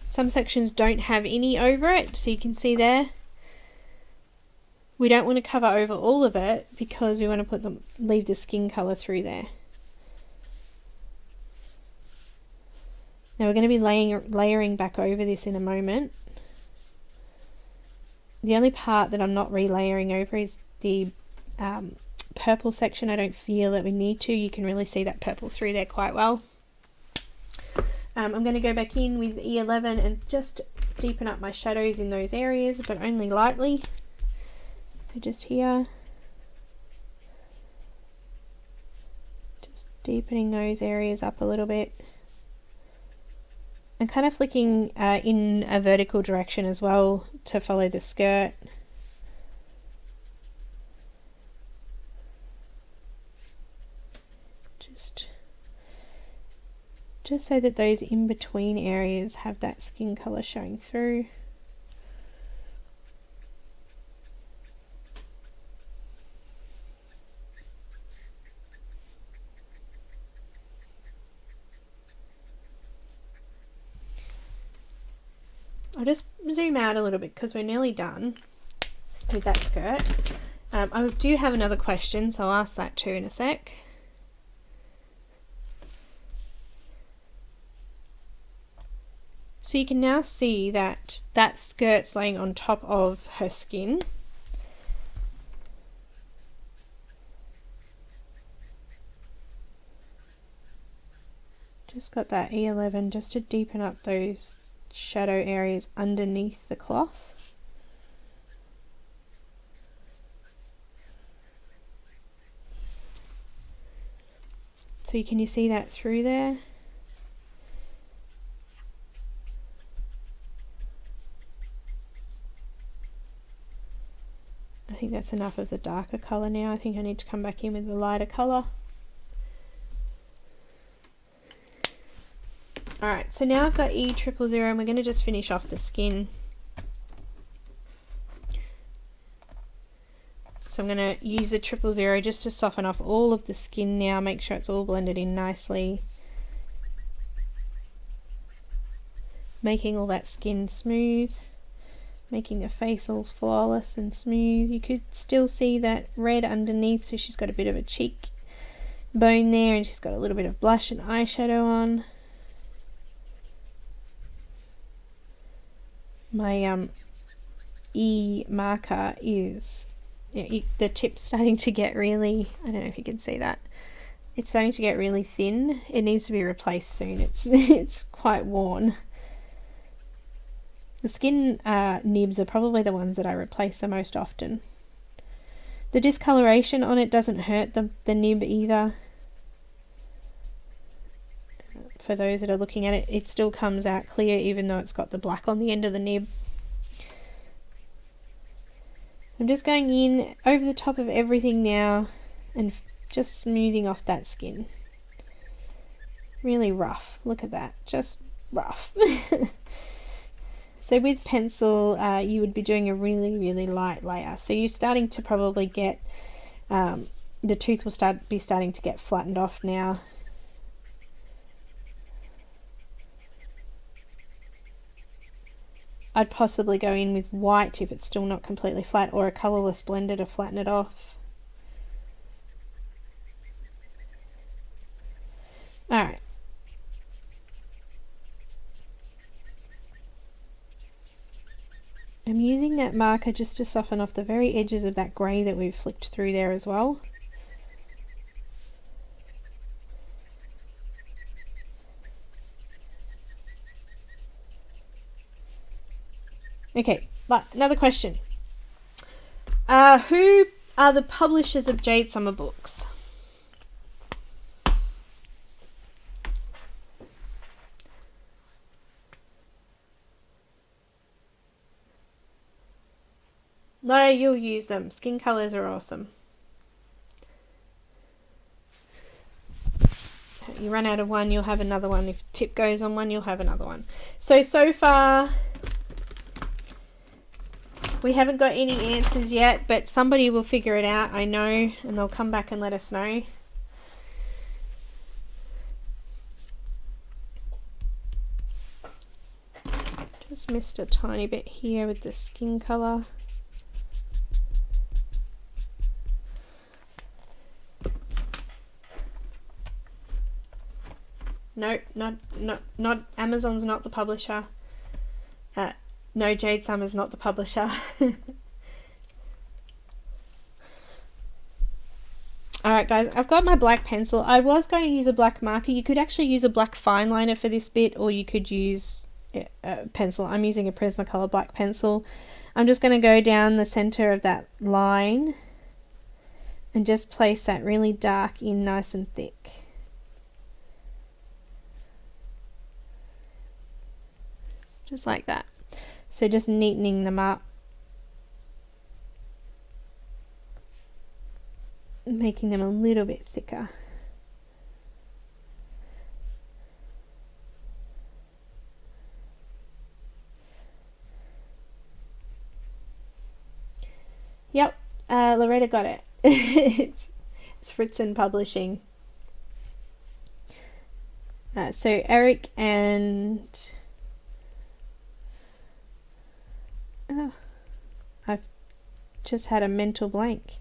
Some sections don't have any over it, so you can see there. We don't want to cover over all of it because we want to leave the skin colour through there. Now we're going to be layering back over this in a moment. The only part that I'm not relayering over is the purple section. I don't feel that we need to. You can really see that purple through there quite well. I'm going to go back in with E11 and just deepen up my shadows in those areas, but only lightly. So just here. Just deepening those areas up a little bit. And kind of flicking in a vertical direction as well to follow the skirt. Just so that those in between areas have that skin colour showing through. I'll just zoom out a little bit because we're nearly done with that skirt. I do have another question, so I'll ask that too in a sec. So you can now see that that skirt's laying on top of her skin. Just got that E11 just to deepen up those shadow areas underneath the cloth. So can you see that through there? I think that's enough of the darker colour now. I think I need to come back in with the lighter colour. Alright, so now I've got E000 and we're going to just finish off the skin. So I'm going to use the 000 just to soften off all of the skin now, make sure it's all blended in nicely. Making all that skin smooth. Making the face all flawless and smooth. You could still see that red underneath, so she's got a bit of a cheek bone there and she's got a little bit of blush and eyeshadow on. E marker is, the tip's starting to get really, I don't know if you can see that, it's starting to get really thin. It needs to be replaced soon. It's quite worn. The skin nibs are probably the ones that I replace the most often. The discoloration on it doesn't hurt the nib either. For those that are looking at it, it still comes out clear even though it's got the black on the end of the nib. I'm just going in over the top of everything now and just smoothing off that skin. Really rough. Look at that. Just rough. So with pencil, you would be doing a really, really light layer. So you're starting to probably get, the tooth will be starting to get flattened off now. I'd possibly go in with white if it's still not completely flat, or a colourless blender to flatten it off. Alright. I'm using that marker just to soften off the very edges of that grey that we've flicked through there as well. Okay, but another question. Who are the publishers of Jade Summer books? No, you'll use them. Skin colours are awesome. You run out of one, you'll have another one. If tip goes on one, you'll have another one. So far, we haven't got any answers yet, but somebody will figure it out, I know, and they'll come back and let us know. Just missed a tiny bit here with the skin colour. No, not Amazon's not the publisher. No, Jade Summer's not the publisher. Alright guys, I've got my black pencil. I was going to use a black marker. You could actually use a black fine liner for this bit, or you could use a pencil. I'm using a Prismacolor black pencil. I'm just going to go down the center of that line and just place that really dark in nice and thick. Just like that. So just neatening them up, making them a little bit thicker. Yep, Loretta got it. It's Fritzen Publishing. So Eric and I've just had a mental blank.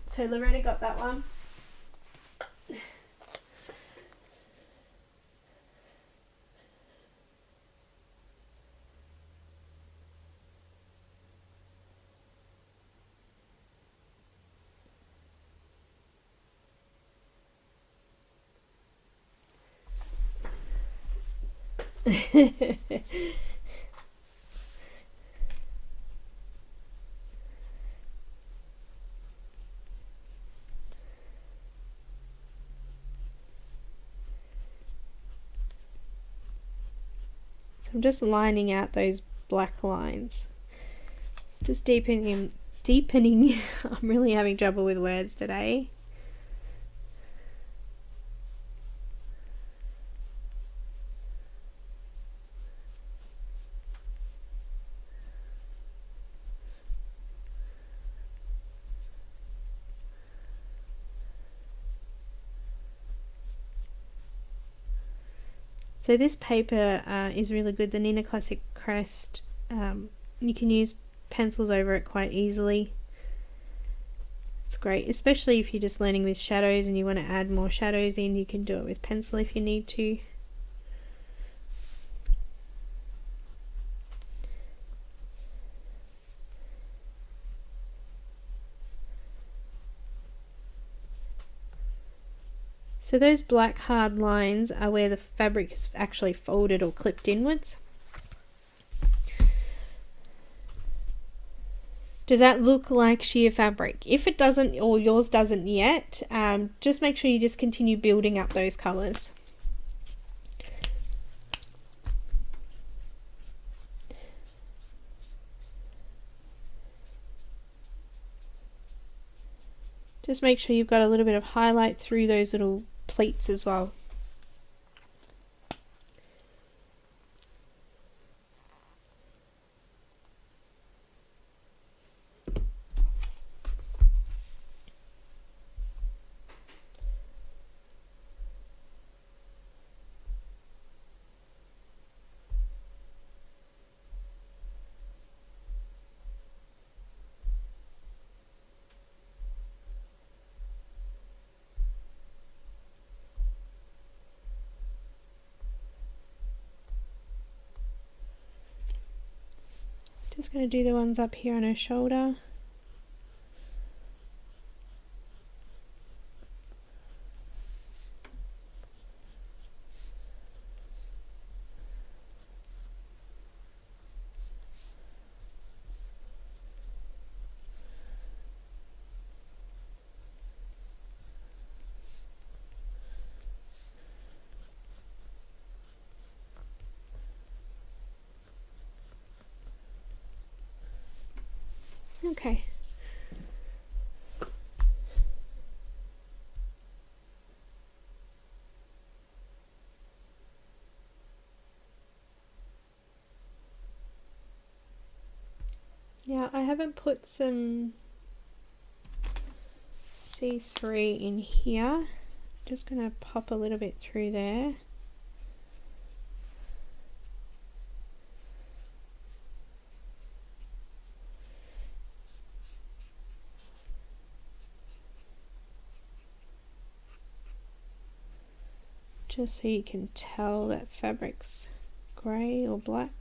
So Loretta got that one. So I'm just lining out those black lines, just deepening. I'm really having trouble with words today. So this paper is really good, the Nina Classic Crest. You can use pencils over it quite easily. It's great, especially if you're just learning with shadows and you want to add more shadows in. You can do it with pencil if you need to. So those black hard lines are where the fabric is actually folded or clipped inwards. Does that look like sheer fabric? If it doesn't, or yours doesn't yet, just make sure you just continue building up those colours. Just make sure you've got a little bit of highlight through those little pleats as well. Just going to do the ones up here on her shoulder. Okay. Now I haven't put some C3 in here. I'm just going to pop a little bit through there. Just so you can tell that fabric's grey or black.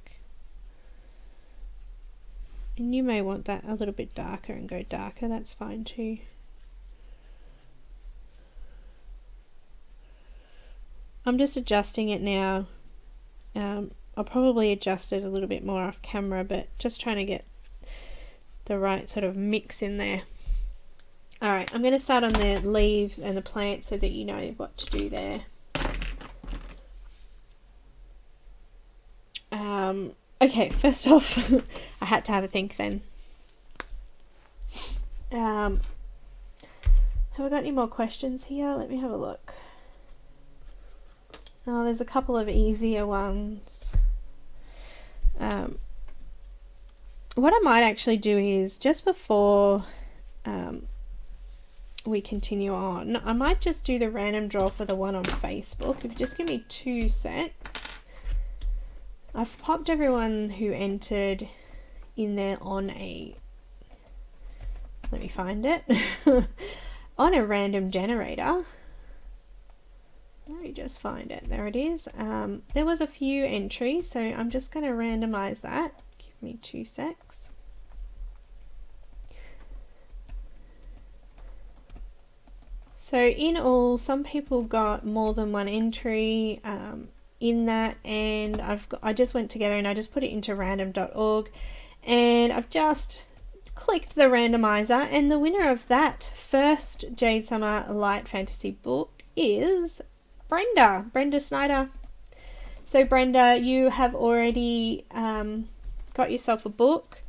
And you may want that a little bit darker and go darker, that's fine too. I'm just adjusting it now. I'll probably adjust it a little bit more off camera, but just trying to get the right sort of mix in there. Alright, I'm going to start on the leaves and the plant so that you know what to do there. Okay, first off, I had to have a think then. Have I got any more questions here? Let me have a look. Oh, there's a couple of easier ones. What I might actually do is, just before we continue on, I might just do the random draw for the one on Facebook. If you just give me 2 secs. I've popped everyone who entered in there on a, let me find it, on a random generator. Let me just find it. There it is. There was a few entries, so I'm just going to randomize that. Give me 2 secs. So in all, some people got more than one entry in that, and I just went together and I just put it into random.org, and I've just clicked the randomizer, and the winner of that first Jade Summer light fantasy book is Brenda Snyder. So Brenda, you have already got yourself a book,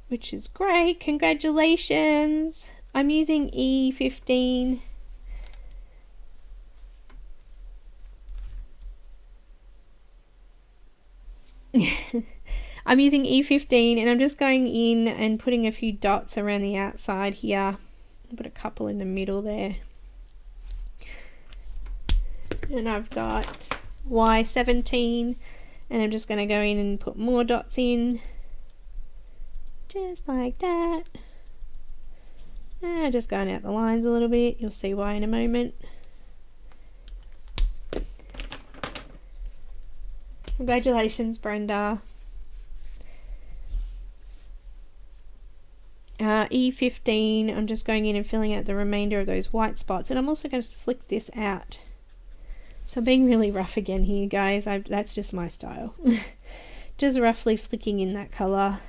which is great. Congratulations. I'm using E15. I'm using E15, and I'm just going in and putting a few dots around the outside here. I'll put a couple in the middle there. And I've got Y17, and I'm just going to go in and put more dots in. Just like that. And just going out the lines a little bit. You'll see why in a moment. Congratulations, Brenda. E15, I'm just going in and filling out the remainder of those white spots, and I'm also going to flick this out. So I'm being really rough again here, guys. That's just my style. Just roughly flicking in that colour.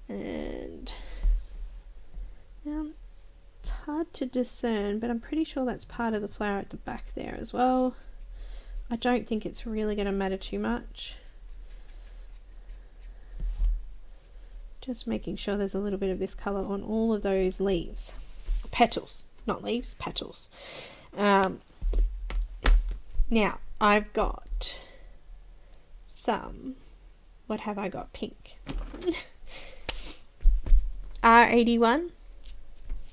And now it's hard to discern, but I'm pretty sure that's part of the flower at the back there as well. I don't think it's really going to matter too much. Just making sure there's a little bit of this colour on all of those leaves. Petals, not leaves, petals. Now, I've got some, what have I got? Pink. R81,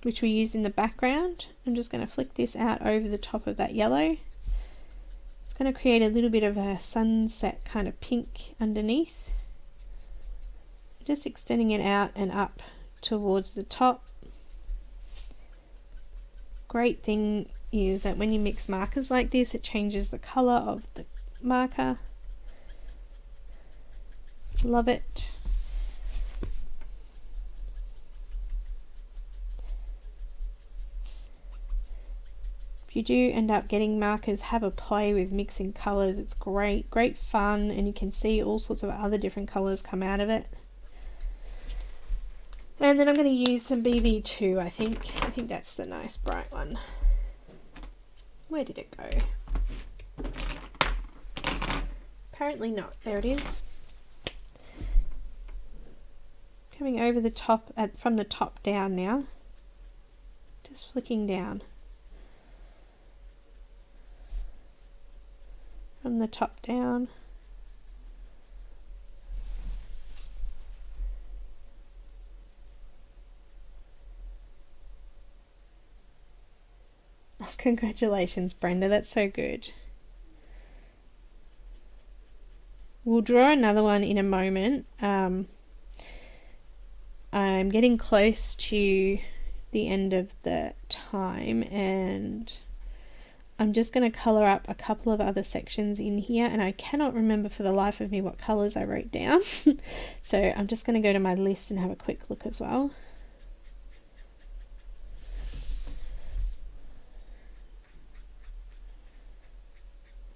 which we used in the background. I'm just going to flick this out over the top of that yellow. It's going to create a little bit of a sunset kind of pink underneath. Just extending it out and up towards the top. Great thing is that when you mix markers like this, it changes the colour of the marker. Love it. If you do end up getting markers, have a play with mixing colours. It's great fun, and you can see all sorts of other different colours come out of it. And then I'm going to use some BV2, I think. I think that's the nice bright one. Where did it go? Apparently not. There it is. Coming over the top, from the top down now. Just flicking down. From the top down. Congratulations, Brenda, that's so good. We'll draw another one in a moment. I'm getting close to the end of the time, and I'm just going to colour up a couple of other sections in here, and I cannot remember for the life of me what colours I wrote down. So I'm just going to go to my list and have a quick look as well.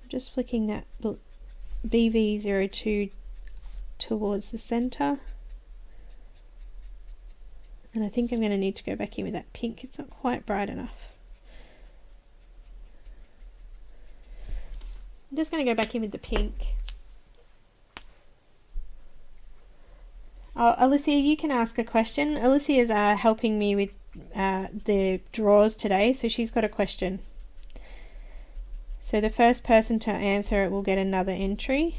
Just flicking that BV02 towards the centre, and I think I'm going to need to go back in with that pink. It's not quite bright enough. I'm just going to go back in with the pink. Oh, Alicia, you can ask a question. Alicia is helping me with the draws today, so she's got a question. So the first person to answer it will get another entry.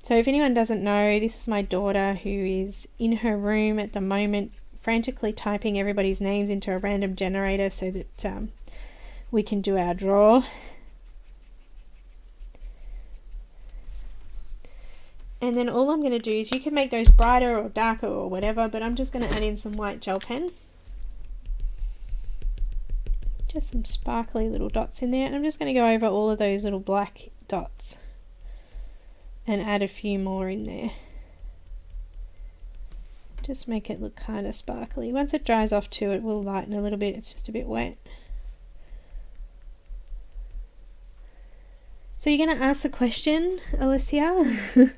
So if anyone doesn't know, this is my daughter who is in her room at the moment, frantically typing everybody's names into a random generator so that we can do our draw. And then all I'm going to do is, you can make those brighter or darker or whatever, but I'm just going to add in some white gel pen. Just some sparkly little dots in there, and I'm just going to go over all of those little black dots and add a few more in there. Just make it look kind of sparkly. Once it dries off too, it will lighten a little bit. It's just a bit wet. So you're going to ask the question, Alicia?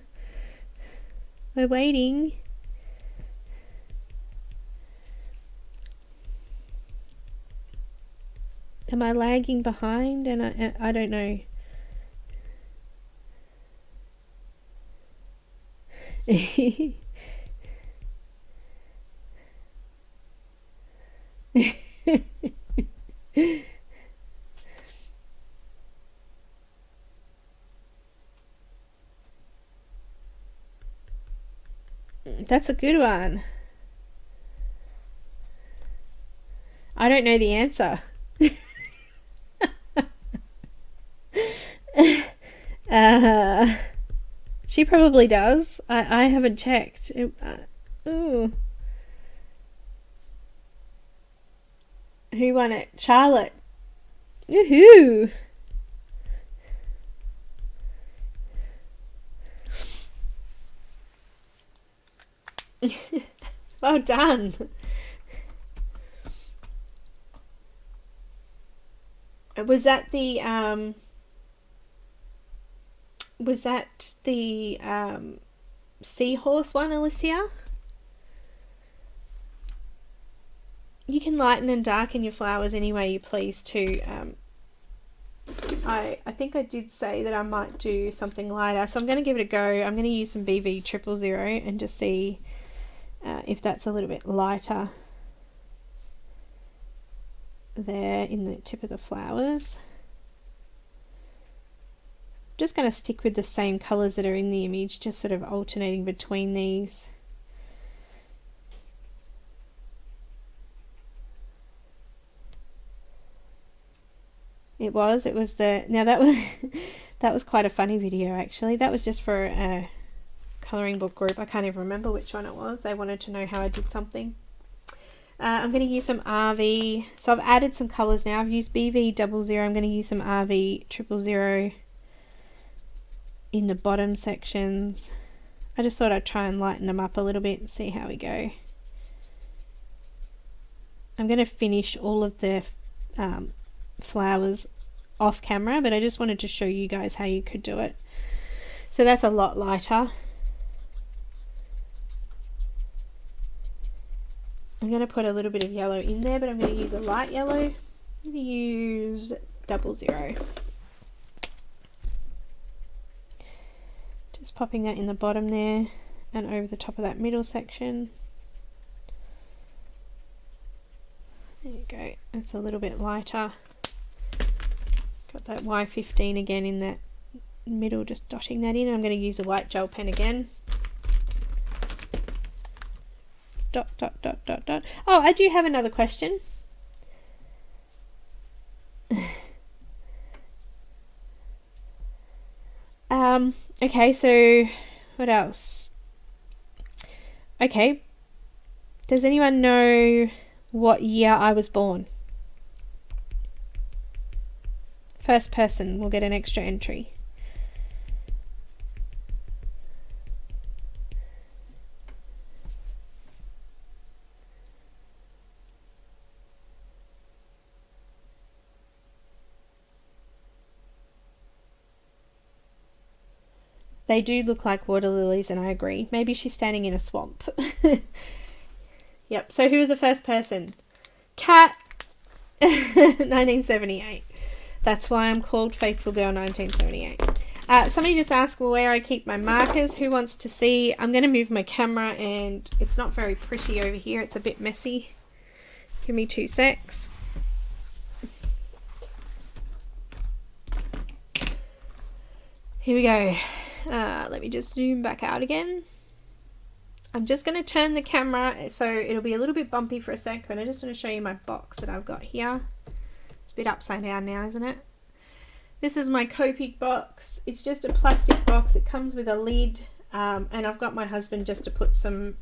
We're waiting. Am I lagging behind? And I don't know. That's a good one. I don't know the answer. She probably does. I haven't checked. Ooh. Who won it? Charlotte. Woohoo! Well done. Was that the seahorse one, Alicia? You can lighten and darken your flowers any way you please too. I think I did say that I might do something lighter, so I'm going to give it a go. I'm going to use some BV000 and just see if that's a little bit lighter there in the tip of the flowers. Just going to stick with the same colours that are in the image, just sort of alternating between these. It was the, now that was that was quite a funny video actually. That was just for a colouring book group. I can't even remember which one it was. They wanted to know how I did something. I'm going to use some RV. So I've added some colours now. I've used BV00. I'm going to use some RV000 in the bottom sections. I just thought I'd try and lighten them up a little bit and see how we go. I'm going to finish all of the flowers off camera, but I just wanted to show you guys how you could do it. So that's a lot lighter. I'm going to put a little bit of yellow in there, but I'm going to use a light yellow. I'm going to use 00. Just popping that in the bottom there and over the top of that middle section. There you go. That's a little bit lighter. Got that Y15 again in that middle, just dotting that in. I'm going to use a white gel pen again. Dot, dot, dot, dot, dot. Oh, I do have another question. Okay, so what else? Okay, does anyone know what year I was born? First person will get an extra entry. They do look like water lilies, and I agree. Maybe she's standing in a swamp. Yep, so who was the first person? Cat. 1978. That's why I'm called Faithful Girl 1978. Somebody just asked where I keep my markers. Who wants to see? I'm going to move my camera, and it's not very pretty over here. It's a bit messy. Give me 2 secs. Here we go. Let me just zoom back out again. I'm just going to turn the camera so it'll be a little bit bumpy for a sec, but I just want to show you my box that I've got here. It's a bit upside down now, isn't it? This is my Copic box. It's just a plastic box. It comes with a lid, and I've got my husband just to put some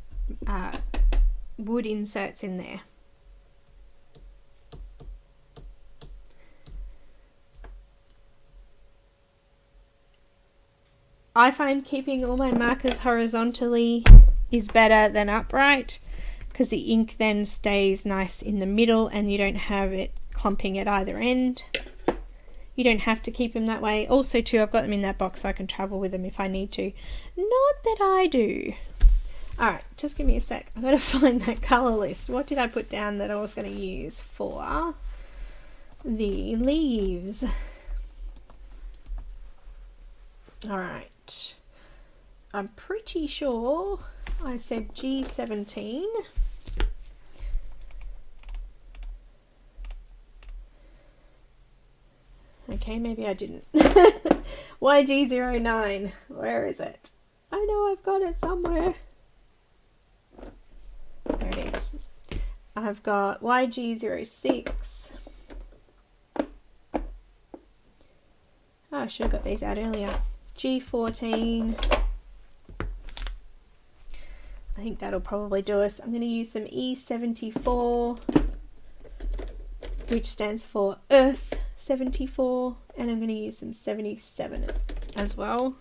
wood inserts in there. I find keeping all my markers horizontally is better than upright, because the ink then stays nice in the middle and you don't have it clumping at either end. You don't have to keep them that way. Also too, I've got them in that box so I can travel with them if I need to. Not that I do. Alright, just give me a sec. I've got to find that colour list. What did I put down that I was going to use for the leaves? Alright. I'm pretty sure I said G17. Okay, maybe I didn't. YG09. Where is it? I know I've got it somewhere. There it is. I've got YG06. Oh, I should have got these out earlier. G14. I think that'll probably do us. I'm going to use some E74, which stands for Earth 74, and I'm going to use some 77 as well.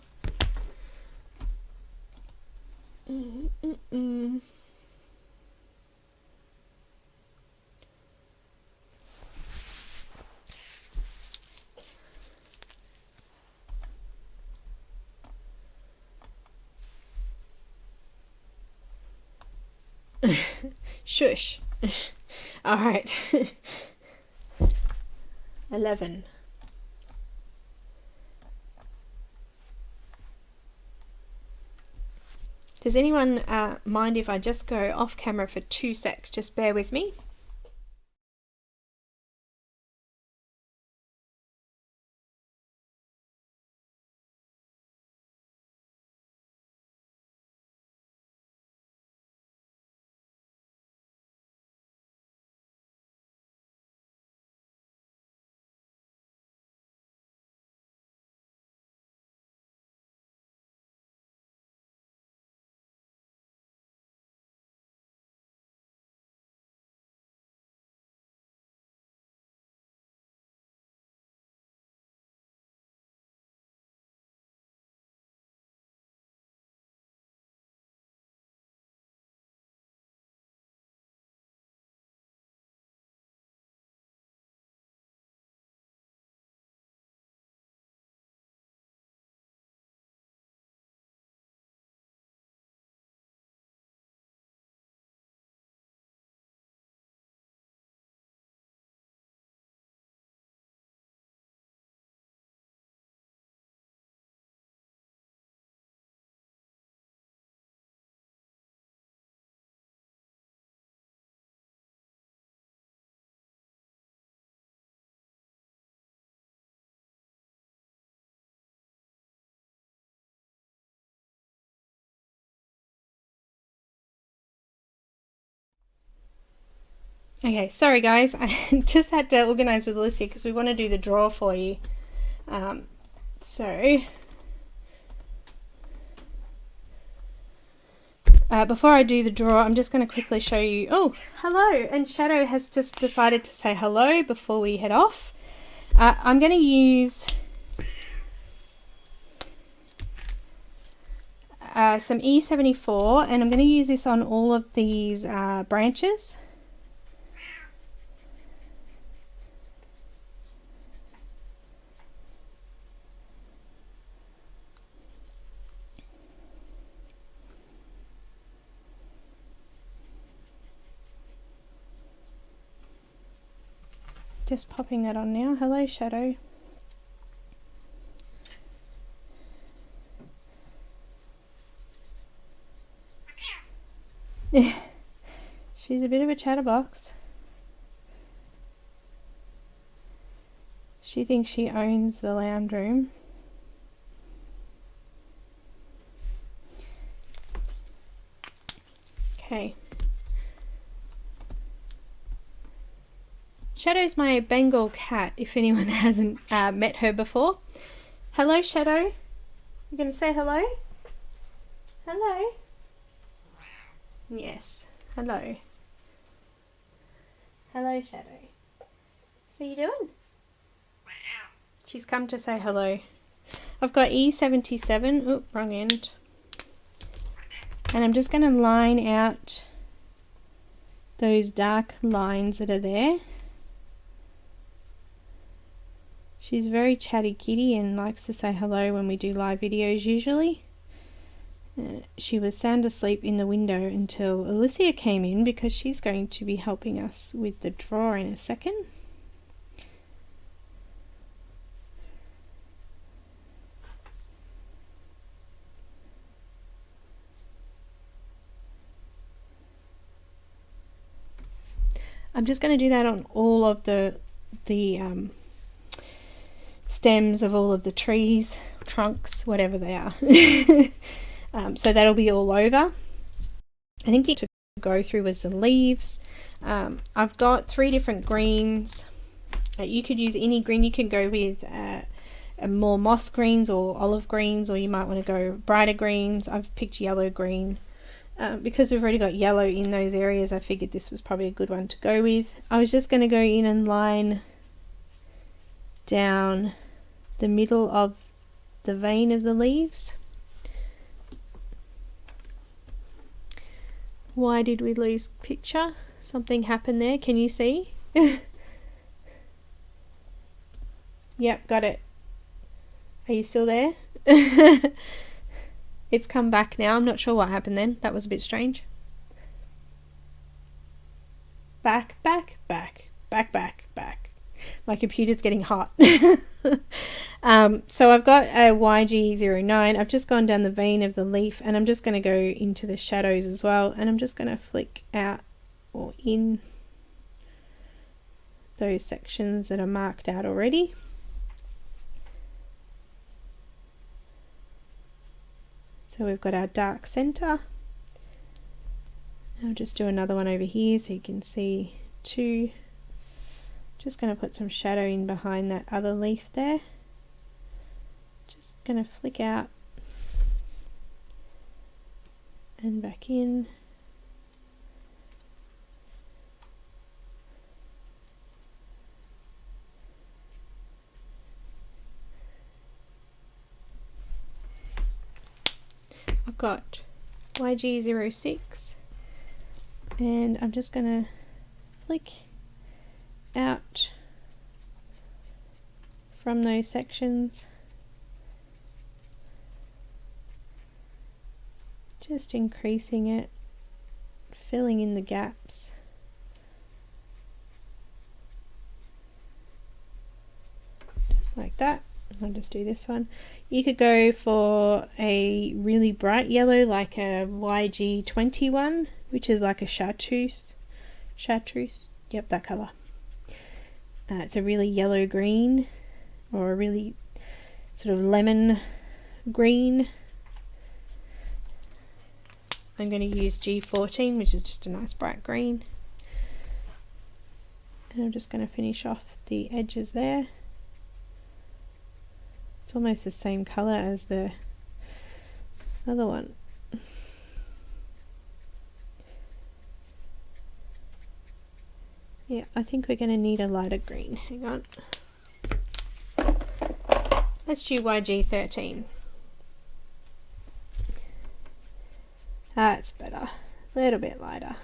Shush. All right. 11. Does anyone mind if I just go off camera for 2 secs? Just bear with me. Okay, sorry guys, I just had to organise with Alicia because we want to do the draw for you. Before I do the draw, I'm just going to quickly show you. Oh, hello! And Shadow has just decided to say hello before we head off. I'm going to use some E74, and I'm going to use this on all of these branches. Just popping that on now. Hello, Shadow. She's a bit of a chatterbox. She thinks she owns the lounge room. Okay. Shadow's my Bengal cat, if anyone hasn't met her before. Hello, Shadow. You gonna say hello? Hello? Yes. Hello. Hello, Shadow. What are you doing? She's come to say hello. I've got E77. Oop, wrong end. And I'm just going to line out those dark lines that are there. She's a very chatty kitty and likes to say hello when we do live videos usually. She was sound asleep in the window until Alicia came in because she's going to be helping us with the draw in a second. I'm just going to do that on all of the stems of all of the trees, trunks, whatever they are. So that'll be all over. I think to go through with some leaves. I've got 3 different greens. You could use any green. You can go with more moss greens or olive greens, or you might want to go brighter greens. I've picked yellow green. Because we've already got yellow in those areas, I figured this was probably a good one to go with. I was just going to go in and line down the middle of the vein of the leaves. Why did we lose picture? Something happened there. Can you see? Yep, got it. Are you still there? It's come back now. I'm not sure what happened then. That was a bit strange. Back. My computer's getting hot. So I've got a YG09. I've just gone down the vein of the leaf, and I'm just going to go into the shadows as well, and I'm just going to flick out or in those sections that are marked out already. So we've got our dark center. I'll just do another one over here so you can see two. Just going to put some shadow in behind that other leaf there. Just going to flick out and back in. I've got YG06 and I'm just going to flick out from those sections, just increasing it, filling in the gaps. Just like that. I'll just do this one. You could go for a really bright yellow like a YG21, which is like a chartreuse. Yep, that colour. It's a really yellow green, or a really sort of lemon green. I'm going to use G14, which is just a nice bright green. And I'm just going to finish off the edges there. It's almost the same colour as the other one. Yeah, I think we're going to need a lighter green. Hang on. Let's do YG13. That's better. A little bit lighter.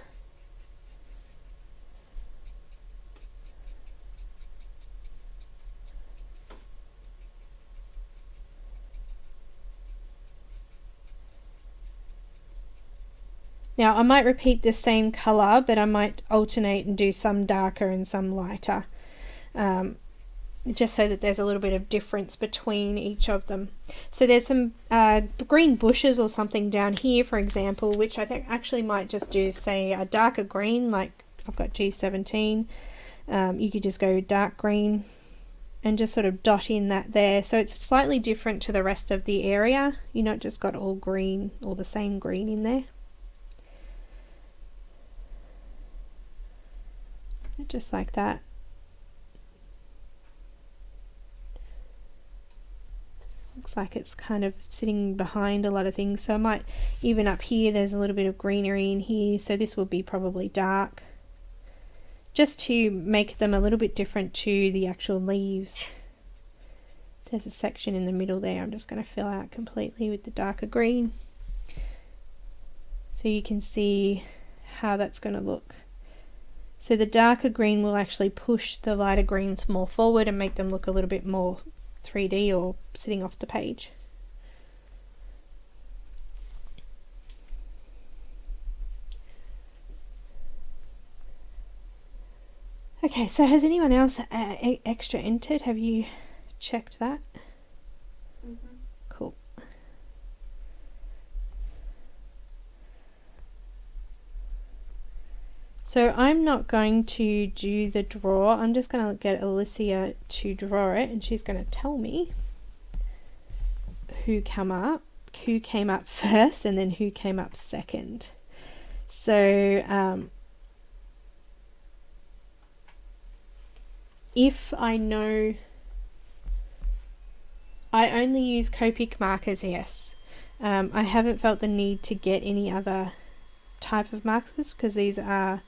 Now I might repeat the same colour, but I might alternate and do some darker and some lighter, just so that there's a little bit of difference between each of them. So there's some green bushes or something down here, for example, which I think actually might just do, say, a darker green, like I've got G17. You could just go dark green and just sort of dot in that there, so it's slightly different to the rest of the area. You're not just got all green, all the same green in there. Just like that. Looks like it's kind of sitting behind a lot of things, so I might, even up here there's a little bit of greenery in here, so this will be probably dark, just to make them a little bit different to the actual leaves. There's a section in the middle there I'm just going to fill out completely with the darker green, so you can see how that's going to look. So the darker green will actually push the lighter greens more forward and make them look a little bit more 3D or sitting off the page. Okay, so has anyone else extra entered? Have you checked that? Mm-hmm. Cool. So I'm not going to do the draw. I'm just going to get Alicia to draw it, and she's going to tell me who came up first and then who came up second. So if I know, I only use Copic markers, yes. I haven't felt the need to get any other type of markers because these are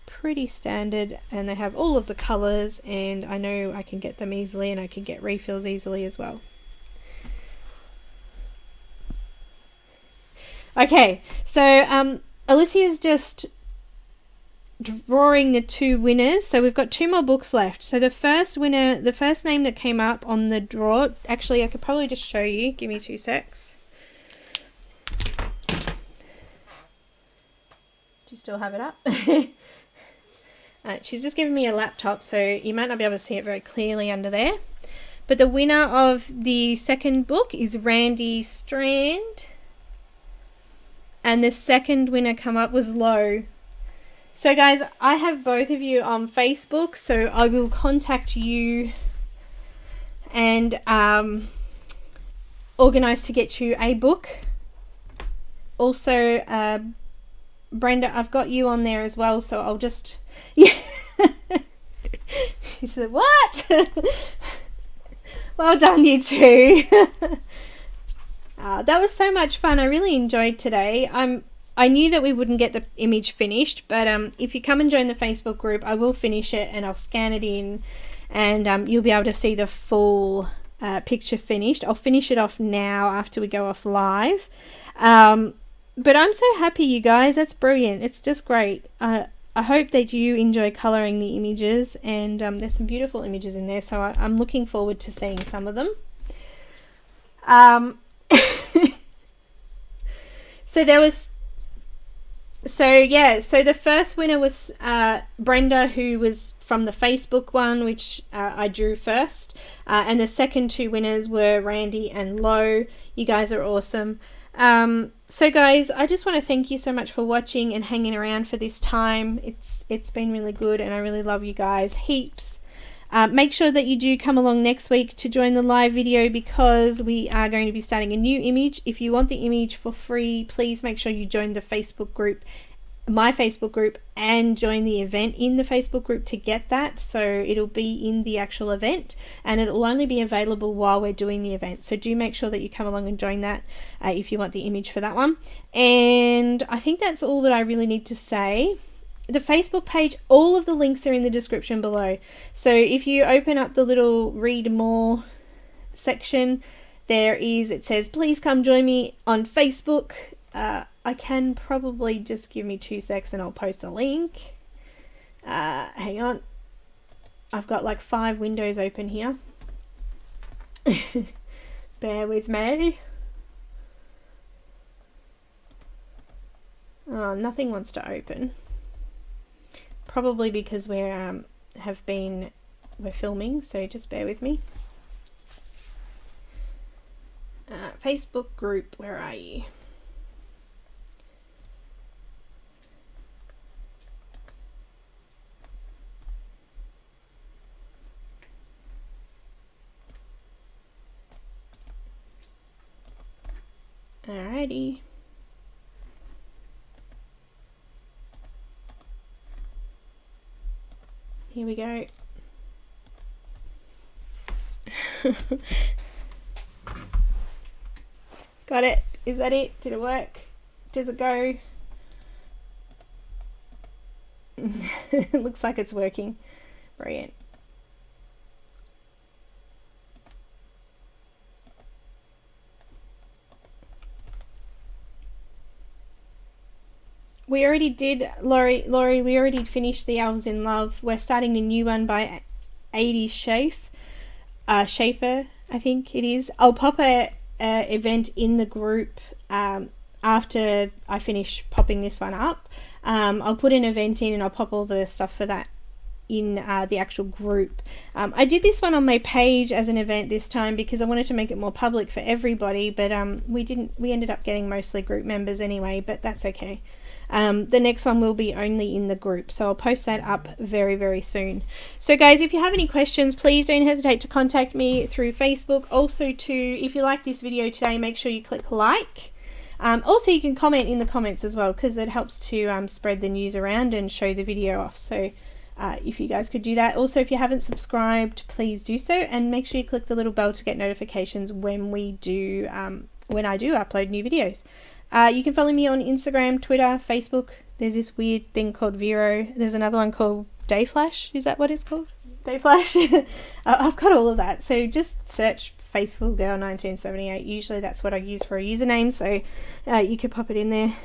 pretty standard and they have all of the colors, and I know I can get them easily and I can get refills easily as well. Okay, so Alicia's just drawing the 2 winners, so we've got 2 more books left. So the first winner, the first name that came up on the draw, actually I could probably just show you, give me 2 secs. Do you still have it up? She's just given me a laptop, so you might not be able to see it very clearly under there. But the winner of the second book is Randee Strand. And the second winner come up was Lo. So guys, I have both of you on Facebook, so I will contact you and organise to get you a book. Also, Brenda, I've got you on there as well, so I'll just... Yeah. She said, what? Well done, you two. That was so much fun. I really enjoyed today. I knew that we wouldn't get the image finished, but if you come and join the Facebook group, I will finish it and I'll scan it in, and you'll be able to see the full picture finished. I'll finish it off now after we go off live. But I'm so happy, you guys. That's brilliant. It's just great. I hope that you enjoy colouring the images, and there's some beautiful images in there, so I'm looking forward to seeing some of them. So the first winner was Brenda, who was from the Facebook one, which I drew first, and the second 2 winners were Randee and Lo. You guys are awesome. So guys, I just want to thank you so much for watching and hanging around for this time. It's been really good, and I really love you guys heaps. Make sure that you do come along next week to join the live video, because we are going to be starting a new image. If you want the image for free, please make sure you join the Facebook group, my Facebook group, and join the event in the Facebook group to get that. So it'll be in the actual event, and it'll only be available while we're doing the event. So do make sure that you come along and join that if you want the image for that one. And I think that's all that I really need to say. The Facebook page, all of the links are in the description below. So if you open up the little read more section, it says please come join me on Facebook. I can probably just give me 2 secs and I'll post a link. Hang on. I've got like 5 windows open here. Bear with me. Oh, nothing wants to open. Probably because we're filming, so just bear with me. Facebook group, where are you? Alrighty. Here we go. Got it. Is that it? Did it work? Does it go? It looks like it's working. Brilliant. We already did, Laurie, we already finished The Elves in Love. We're starting a new one by Adi Schaefer, I think it is. I'll pop a event in the group after I finish popping this one up. I'll put an event in and I'll pop all the stuff for that in the actual group. I did this one on my page as an event this time because I wanted to make it more public for everybody, but we ended up getting mostly group members anyway, but that's okay. The next one will be only in the group, so I'll post that up very, very soon. So guys, if you have any questions, please don't hesitate to contact me through Facebook. Also if you like this video today, make sure you click like. Also you can comment in the comments as well, because it helps to spread the news around and show the video off. So if you guys could do that. Also, if you haven't subscribed, please do so, and make sure you click the little bell to get notifications when I do upload new videos. You can follow me on Instagram, Twitter, Facebook. There's this weird thing called Vero. There's another one called Dayflash. Is that what it's called? Dayflash? I've got all of that. So just search Faithful Girl 1978. Usually that's what I use for a username. So you could pop it in there.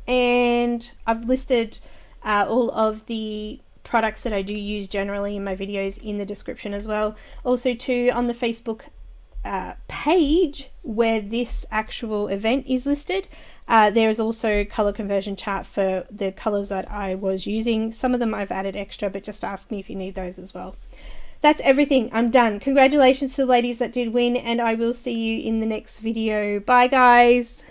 and I've listed all of the products that I do use generally in my videos in the description as well. Also too, on the Facebook page where this actual event is listed, there is also color conversion chart for the colors that I was using. Some of them I've added extra, but just ask me if you need those as well. That's everything. I'm done. Congratulations to the ladies that did win, and I will see you in the next video. Bye guys.